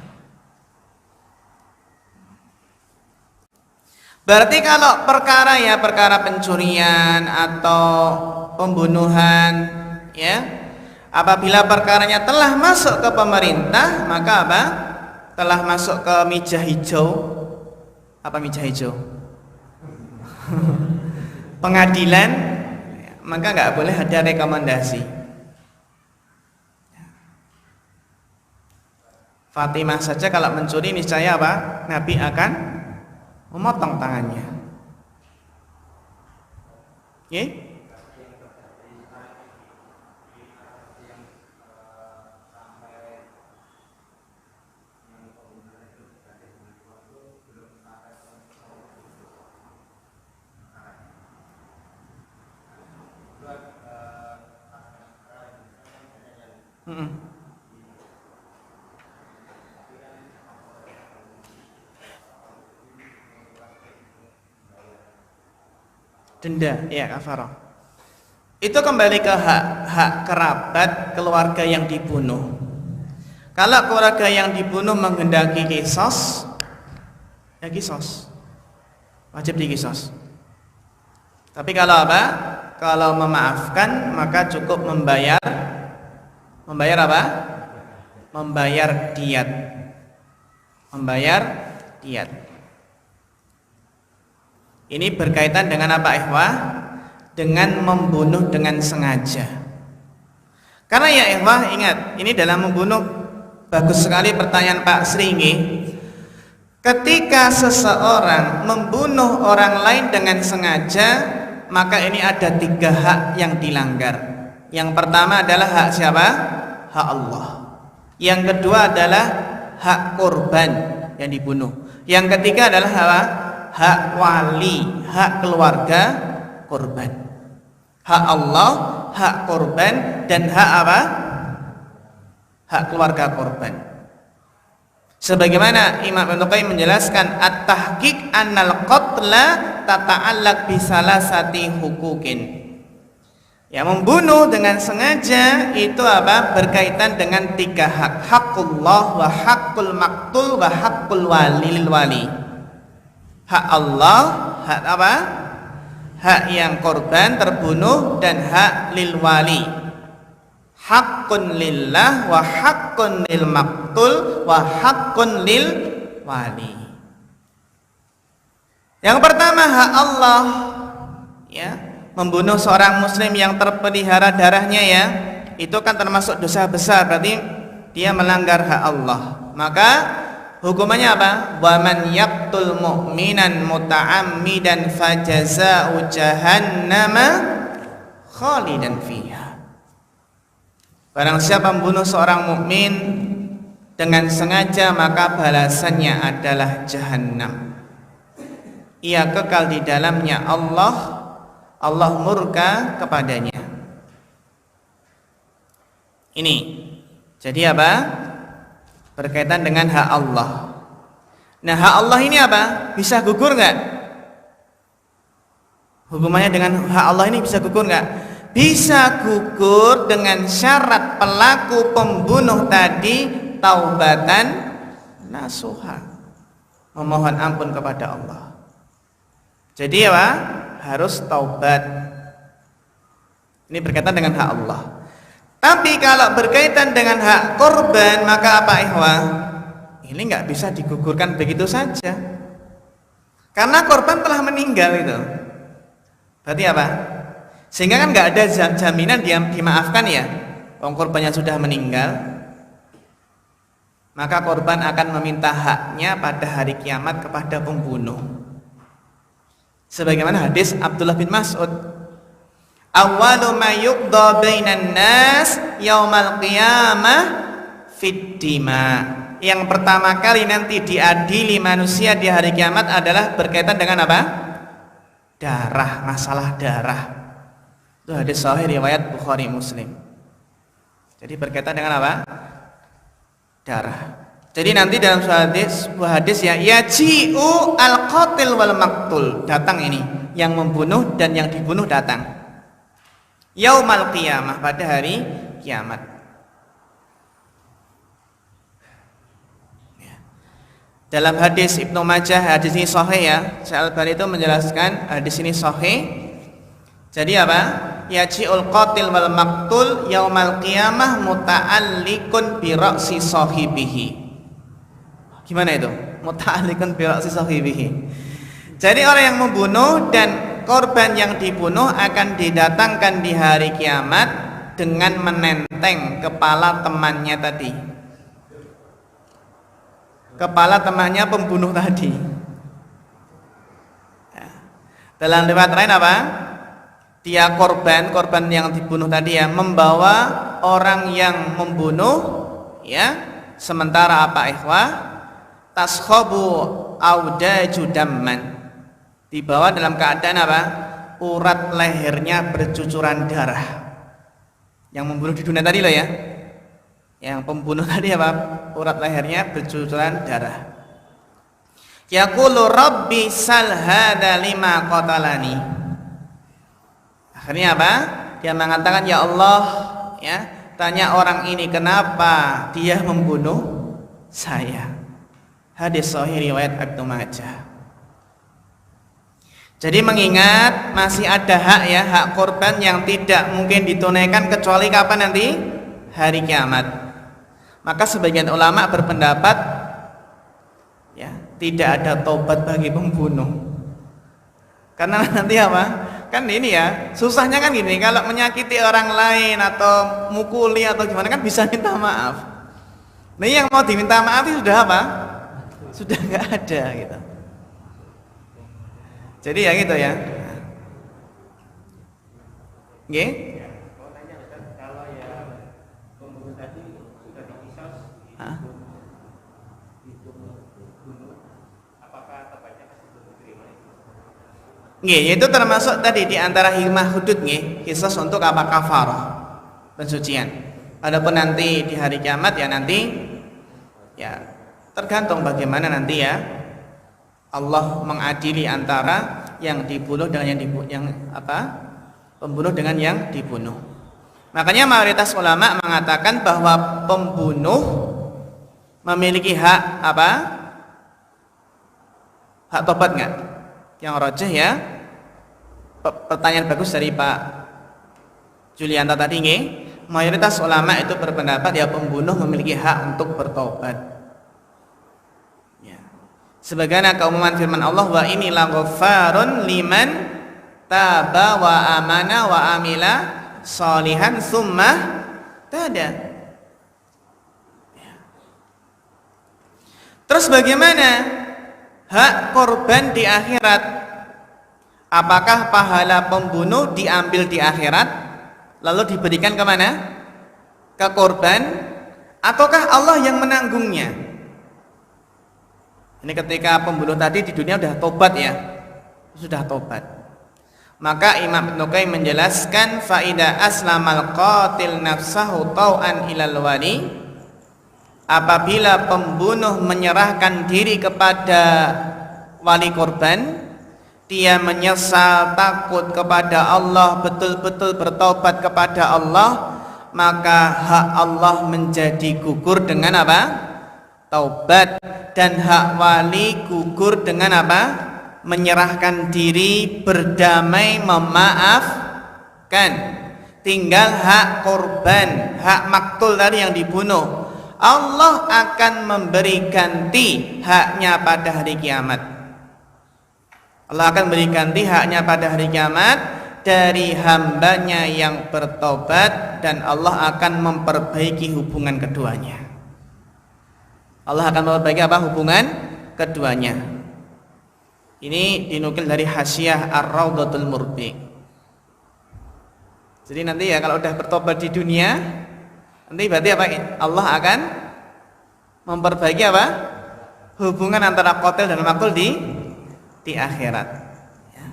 Berarti kalau perkara pencurian atau pembunuhan, ya, apabila perkaranya telah masuk ke pemerintah, maka apa? Telah masuk ke meja hijau. Apa meja hijau? Pengadilan, maka nggak boleh ada rekomendasi. Fatimah saja kalau mencuri niscaya apa? Nabi akan memotong tangannya. Oke? Denda, ya, kafarah. Itu kembali ke hak kerabat keluarga yang dibunuh. Kalau keluarga yang dibunuh menghendaki kisos, ya kisos, wajib dikisos. Tapi kalau apa? Kalau memaafkan, maka cukup membayar apa? Membayar diyat. Membayar diyat. Ini berkaitan dengan apa, ikhwah? Dengan membunuh dengan sengaja. Karena ya ikhwah, ingat, ini dalam membunuh, bagus sekali pertanyaan Pak Sringi. Ketika seseorang membunuh orang lain dengan sengaja, maka ini ada 3 hak yang dilanggar. Yang pertama adalah hak siapa? Hak Allah. Yang kedua adalah hak korban yang dibunuh. Yang ketiga adalah hak wali, hak keluarga korban. Hak Allah, hak korban, dan hak apa? Hak keluarga korban. Sebagaimana Imam Ibnu Qayyim menjelaskan, at-tahqiq annal qatla tata'allaq bi salasati huquqin. Ya, membunuh dengan sengaja itu apa? Berkaitan dengan 3 hak. Haqqullah wa haqqul maqtul wa haqqul wali lil wali. Hak Allah, hak apa? Hak yang korban terbunuh, dan hak lil wali. Haqqun lillah wa haqqun lil maqtul wa haqqun lil wali. Yang pertama hak Allah, ya, membunuh seorang muslim yang terpelihara darahnya, ya, itu kan termasuk dosa besar, berarti dia melanggar hak Allah. Maka hukumannya apa? Wa man yaqtul mu'minan muta'ammidan fajazaa'u jahannama khalidan fiha. Barang siapa membunuh seorang mukmin dengan sengaja, maka balasannya adalah jahannam. Ia kekal di dalamnya, Allah murka kepadanya. Ini jadi apa? Berkaitan dengan hak Allah. Nah, hak Allah ini apa? Bisa gugur nggak? Hubungannya dengan hak Allah ini bisa gugur nggak? Bisa gugur dengan syarat pelaku pembunuh tadi taubatan nasuha, memohon ampun kepada Allah. Jadi apa? Harus taubat. Ini berkaitan dengan hak Allah. Tapi kalau berkaitan dengan hak korban, maka apa, ikhwah? Ini nggak bisa digugurkan begitu saja. Karena korban telah meninggal itu. Berarti apa? Sehingga kan nggak ada jaminan dia dimaafkan, ya. Wong korbannya sudah meninggal. maka korban akan meminta haknya pada hari kiamat kepada pembunuh. Sebagaimana hadis Abdullah bin Mas'ud, awwalu ma yuqda bainan nas yaumal qiyamah fid dima. Yang pertama kali nanti diadili manusia di hari kiamat adalah berkaitan dengan apa? Darah, masalah darah. Itu hadis sahih riwayat Bukhari Muslim. Jadi berkaitan dengan apa? Darah. Jadi nanti dalam sebuah hadis ya, yaji'u al-qatil wal maqtul, datang ini yang membunuh dan yang dibunuh datang. Yaumal qiyamah, pada hari kiamat. Dalam hadis Ibnu Majah, hadis ini sahih ya. Syekh Al-Albani itu menjelaskan hadis ini sahih. Jadi apa? Yaji'ul qatil wal maqtul yaumal qiyamah muta'alliqun bi ra'si sahibihi. Gimana itu? Muta'alliqun bi ra'si sahibihi. Jadi orang yang membunuh dan korban yang dibunuh akan didatangkan di hari kiamat dengan menenteng kepala temannya tadi. Kepala temannya pembunuh tadi. Dalam riwayat lain apa? Dia korban yang dibunuh tadi ya, membawa orang yang membunuh ya, sementara apa ikhwah? Taskhabu audaju damman. Dibawa dalam keadaan apa? Urat lehernya bercucuran darah. Yang membunuh di dunia tadi loh ya. Yang pembunuh tadi apa? Urat lehernya bercucuran darah. Yaqulu rabbi sal hada lima qatalani. Akhirnya apa? Dia mengatakan, ya Allah, ya, tanya orang ini kenapa dia membunuh saya. Hadis sahih riwayat Ibnu Majah. Jadi mengingat masih ada hak ya, hak korban yang tidak mungkin ditunaikan kecuali kapan nanti? Hari kiamat. Maka sebagian ulama berpendapat ya, tidak ada tobat bagi pembunuh. Karena nanti apa? Kan ini ya, susahnya kan gini, kalau menyakiti orang lain atau mukuli atau gimana kan bisa minta maaf. Nah yang mau diminta maaf itu sudah apa? Sudah nggak ada gitu. Jadi ya gitu ya. Nggih? Nggih, itu termasuk tadi di antara hikmah hudud nggih, qisas untuk apa? Kafarah, pensucian. Adapun nanti di hari kiamat ya nanti ya tergantung bagaimana nanti ya Allah mengadili antara yang dibunuh dengan pembunuh dengan yang dibunuh. Makanya mayoritas ulama mengatakan bahwa pembunuh memiliki hak apa? Hak tobat enggak? Yang rajih ya, pertanyaan bagus dari Pak Julianta tadi nggih. Mayoritas ulama itu berpendapat ya pembunuh memiliki hak untuk bertobat. Ya. Sebagaimana keumuman firman Allah, wa ini laghaffarun liman taba wa amana wa amila sholihan summa tada. Ya. Terus bagaimana hak korban di akhirat? Apakah pahala pembunuh diambil di akhirat lalu diberikan kemana? Ke korban, ataukah Allah yang menanggungnya? Ini ketika pembunuh tadi di dunia sudah tobat ya, sudah tobat. Maka Imam Ibnu Qayyim menjelaskan, faida aslamal qatil nafsahu tau'an ilal wali, apabila pembunuh menyerahkan diri kepada wali korban, dia menyesal, takut kepada Allah, betul-betul bertobat kepada Allah, maka hak Allah menjadi gugur dengan apa? Taubat. Dan hak wali gugur dengan apa? Menyerahkan diri, berdamai, memaafkan. Tinggal hak korban, hak maktul tadi yang dibunuh, Allah akan memberi ganti haknya pada hari kiamat. Allah akan beri ganti haknya pada hari kiamat dari hambanya yang bertobat, dan Allah akan memperbaiki hubungan keduanya. Allah akan memperbaiki apa? Hubungan keduanya. Ini dinukil dari Hasyiah Ar-Raudhatul Murbi. Jadi nanti ya kalau udah bertobat di dunia, nanti berarti apa? Allah akan memperbaiki apa? Hubungan antara qatil dan maqtul di akhirat. Ya.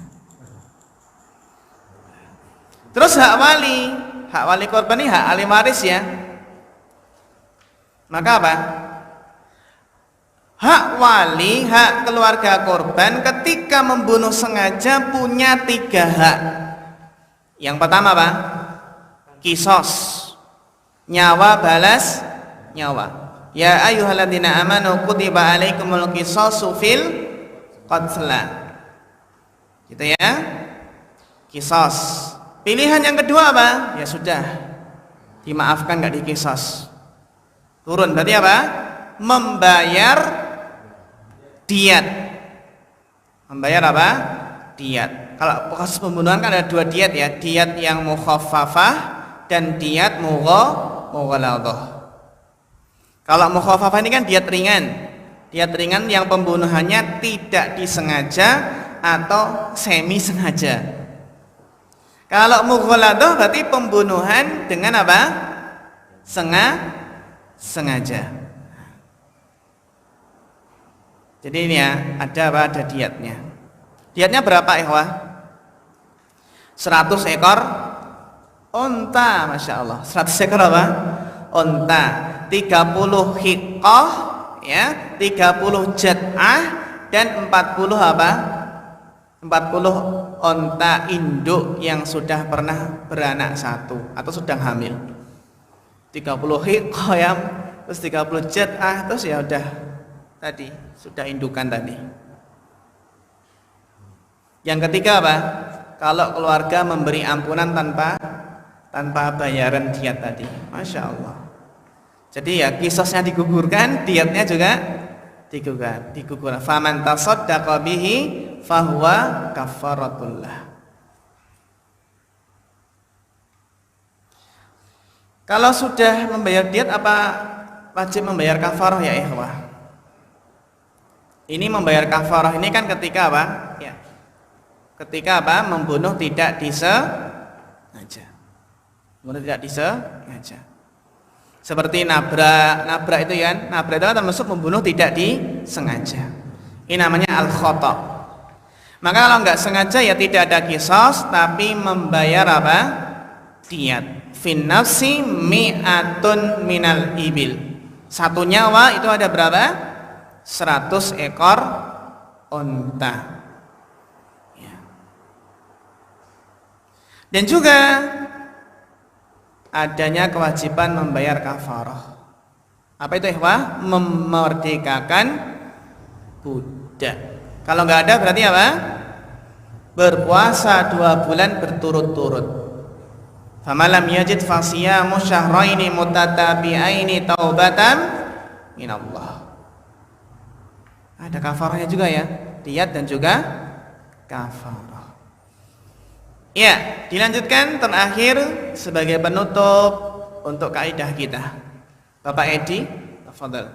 Terus hak wali korban ini hak ahli waris ya. Maka apa? Hak wali, hak keluarga korban ketika membunuh sengaja punya 3 hak. Yang pertama apa? Qisas. Nyawa balas nyawa. Ya ayyuhalladzina amanu kutiba alaikumul qisasu fil qatla. Gitu ya. Qisas. Pilihan yang kedua apa? Ya sudah. Dimaafkan enggak diqisas. Turun berarti apa? Membayar diat. Membayar apa? Diat. Kalau kasus pembunuhan kan ada 2 diat ya, diat yang mukhaffafah dan diat mughaladhah. Kalau mukhaffafah ini kan diat ringan. Diat ringan yang pembunuhannya tidak disengaja atau semi sengaja. Kalau mughaladhah berarti pembunuhan dengan apa? Sengaja. Jadi ini ya, ada apa? Ada diatnya. Diatnya berapa ikhwah? 100 ekor unta, Masya Allah. 100 ekor apa? Unta. 30 hiqah ya, 30 jad'ah dan 40 apa? 40 unta induk yang sudah pernah beranak satu atau sedang hamil. 30 hiqah ya, terus 30 jad'ah, terus ya udah tadi sudah indukan tadi. Yang ketiga apa? Kalau keluarga memberi ampunan tanpa bayaran diat tadi. Masya Allah. Jadi ya qisasnya digugurkan, diatnya juga digugurkan. Faman tasaddaqa bihi fahuwa kafaratullah. Kalau sudah membayar diat apa wajib membayar kafarah ya ikhwah? Ini membayar kafarah ini kan ketika apa? Ya. Ketika apa? Membunuh tidak disengaja. Membunuh tidak disengaja. Seperti nabrak itu ya. Nabrak itu kan termasuk membunuh tidak disengaja. Ini namanya al-khata'. Maka kalau enggak sengaja ya tidak ada qisas, tapi membayar apa? Diat. Fin nafsi mi'atun minal ibil. Satu nyawa itu ada berapa? 100 ekor unta. Ya. Dan juga adanya kewajiban membayar kafarah. Apa itu ikhwah? Memerdekakan budak. Kalau nggak ada berarti apa? Berpuasa 2 bulan berturut-turut. Famalam yajid fasiyamu syahraini mutatabi'aini taubatan minallah. Ada kafarahnya juga ya, diat dan juga kafarah. Ya, dilanjutkan terakhir sebagai penutup untuk kaidah kita. Bapak Edi, tafadhal.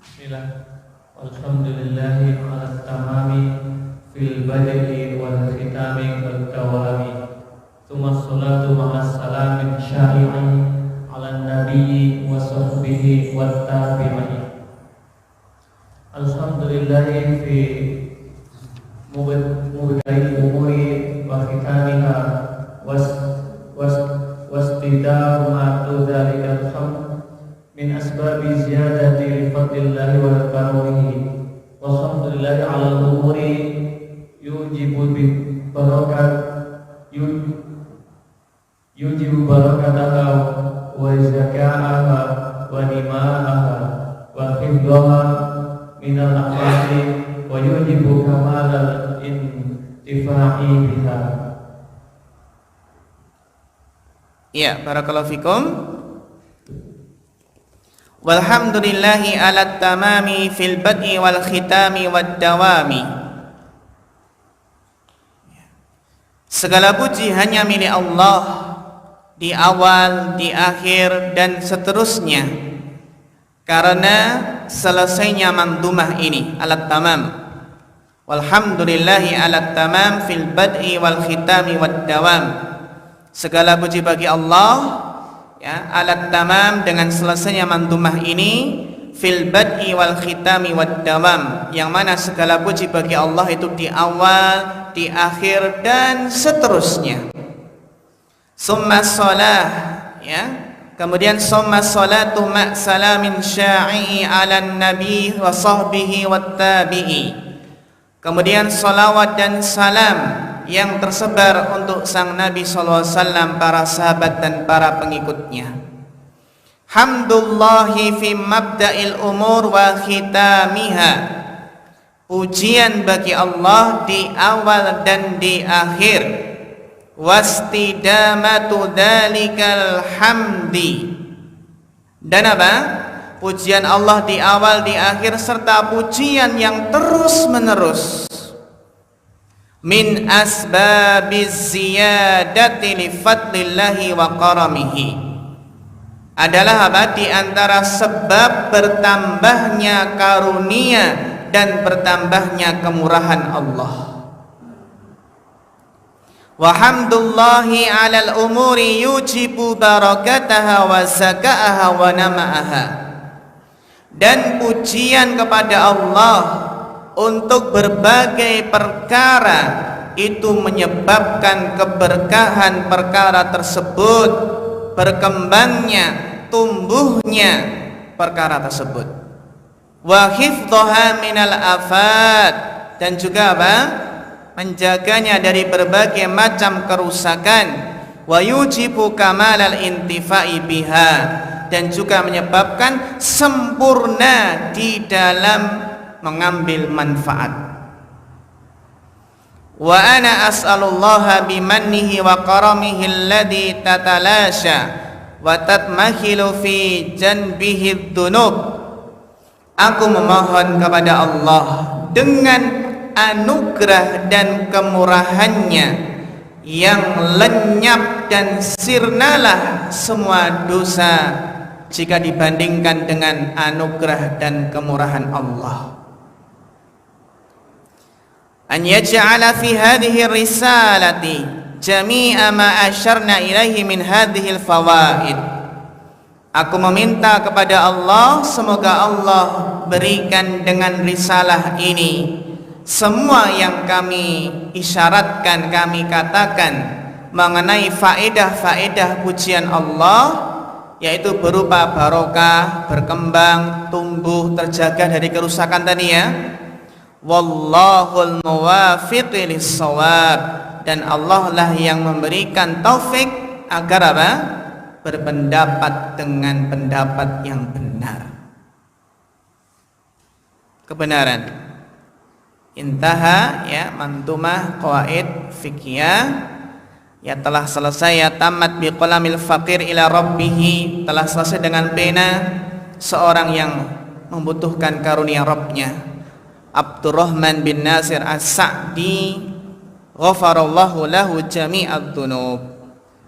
Bismillah. Alhamdulillahi ala tamami fil badai wal khitami wal dawami. Tsumma salatu ma'as salamin syai'in ala nabiyyi wa sahbihi wa tabi'in. Alhamdulillahi fi mubdai umuri wa khitamiha wastidaru ma tudzalikal hamd min asbabi ziyadati fadlillahi wa karamihi. Walhamdulillahi ala umuri yujibu bi barakat yujibu barakataha wa zakaaha wa nimaaha wa hifdhaha minal akhlaqi wa yujibu kamalal intifa'i biha. Ya, barakallahu fikum. Walhamdulillahi ala tamami fil bad'i wal khitami wad dawami. Segala puji hanya milik Allah di awal, di akhir, dan seterusnya, karena selesainya mandumah ini alat tamam. Walhamdulillahi alat tamam fil bad'i wal khitami wad dawam. Segala puji bagi Allah, ya, alat tamam dengan selesainya mandumah ini, fil bad'i wal khitami wad dawam, yang mana segala puji bagi Allah itu di awal, di akhir, dan seterusnya. Summa shalah, ya, kemudian summa salatu ma' salamin sya'i'i ala nabi wa sahbihi wat tabi'i. Kemudian salawat dan salam yang tersebar untuk sang Nabi SAW, para sahabat dan para pengikutnya. Hamdulillahi fi mabda'il umur wa khitamiha. Pujian bagi Allah di awal dan di akhir. Wastidamatu dalikal hamdi. Dan apa? Pujian Allah di awal, di akhir, serta pujian yang terus menerus. Min asbabiz ziyadati li fadlillahi wa karamihi. Adalah apa? Di antara sebab bertambahnya karunia dan bertambahnya kemurahan Allah. Wa hamdulillahi alal umuri yujibu barakataha wa zakaaha wa nama'aha. Dan pujian kepada Allah untuk berbagai perkara itu menyebabkan keberkahan perkara tersebut, berkembangnya, tumbuhnya perkara tersebut. Wa hifdhaha minal afat, dan juga apa? Menjaganya dari berbagai macam kerusakan. Wa yujibu kamalal intifa'i biha, dan juga menyebabkan sempurna di dalam mengambil manfaat. Wa ana as'alullaha bimannihi wa karamihi alladhi tatalasha wa tatmakhilu fi janbihi dhunub. Aku memohon kepada Allah dengan anugerah dan kemurahannya yang lenyap dan sirnalah semua dosa jika dibandingkan dengan anugerah dan kemurahan Allah. An yaj'ala fi hadhihi risalati jami'a ma asyarna ilaihi min hadhihi al-fawaid. Aku meminta kepada Allah, semoga Allah berikan dengan risalah ini semua yang kami isyaratkan, kami katakan mengenai faedah-faedah pujian Allah, yaitu berupa barokah, berkembang, tumbuh, terjaga dari kerusakan tadi, ya. Wallahul muwafiq lis-shawab, dan Allah lah yang memberikan taufik agar apa? Berpendapat dengan pendapat yang benar. Kebenaran. Intaha, ya, mantumah qawaid fikih, ya, telah selesai, ya, tamat biqalamil faqir ila rabbih, telah selesai dengan pena seorang yang membutuhkan karunia Rabbnya. Abdurrahman bin Nasir As-Sa'di, ghafarallahu lahu jami'ad dzunub.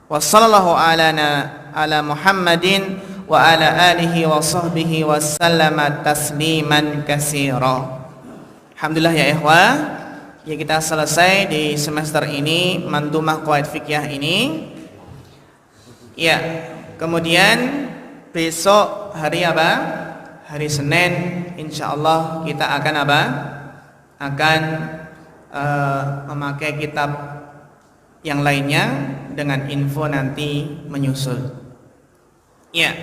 Wa sallallahu ala Muhammadin wa ala alihi wa sahbihi wa sallama tasliman katsira. Alhamdulillah, ya ikhwah, ya, kita selesai di semester ini mantumah qawaid fikih ini. Ya, kemudian besok hari apa? Hari Senin, insyaallah kita akan apa? Akan memakai kitab yang lainnya dengan info nanti menyusul. Ya.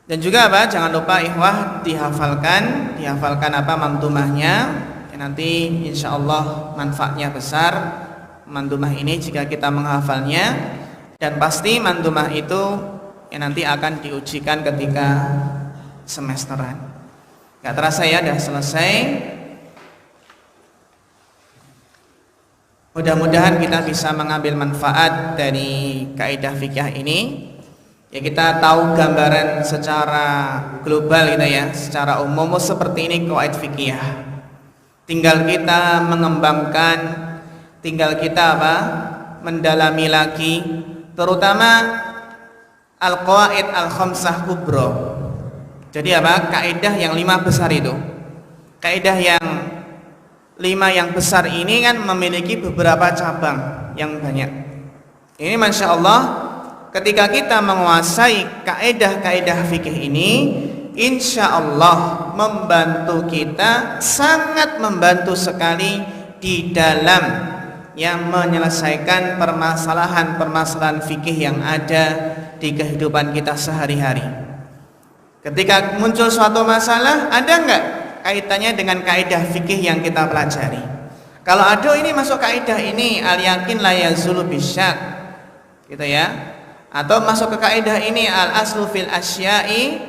Dan juga apa? Jangan lupa ikhwah dihafalkan apa mantumahnya. Ya, nanti insyaallah manfaatnya besar mantumah ini jika kita menghafalnya, dan pasti mantumah itu ya nanti akan diujikan ketika semesteran. Gak terasa, ya, udah selesai. Mudah-mudahan kita bisa mengambil manfaat dari kaidah fikih ini. Ya, kita tahu gambaran secara global gitu, ya, secara umum seperti ini qawaid fikih. Tinggal kita mengembangkan, tinggal kita apa? Mendalami lagi, terutama al-qawaid al-khamsah kubra. Jadi apa? Kaidah yang 5 besar itu. Kaidah yang 5 yang besar ini kan memiliki beberapa cabang yang banyak. Ini Masya Allah, ketika kita menguasai kaidah-kaidah fikih ini, insya Allah membantu kita, sangat membantu sekali di dalam yang menyelesaikan permasalahan-permasalahan fikih yang ada di kehidupan kita sehari-hari. Ketika muncul suatu masalah, ada enggak kaitannya dengan kaidah fikih yang kita pelajari? Kalau ada, ini masuk kaidah ini, al-yakin la yazulu bisyak, gitu ya. Atau masuk ke kaidah ini, al-aslu fil asya'i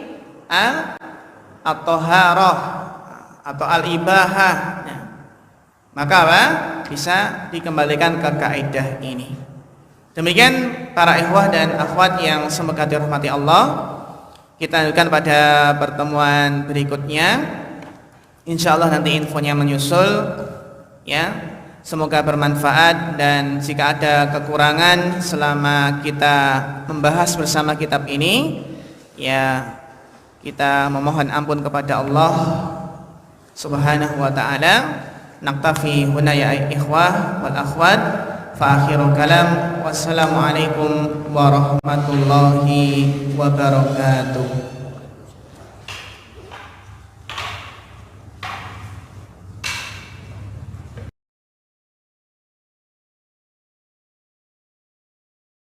at-taharah atau al-ibahah. Maka apa? Bisa dikembalikan ke kaidah ini. Demikian para ikhwah dan akhwat yang semoga dirahmati Allah. Kita lanjutkan pada pertemuan berikutnya. Insya Allah nanti infonya menyusul, ya. Semoga bermanfaat, dan jika ada kekurangan selama kita membahas bersama kitab ini, ya kita memohon ampun kepada Allah Subhanahu wa ta'ala. Naktafi huna ya ikhwah wal akhwat, fa akhirul kalam, wassalamualaikum warahmatullahi wabarakatuh.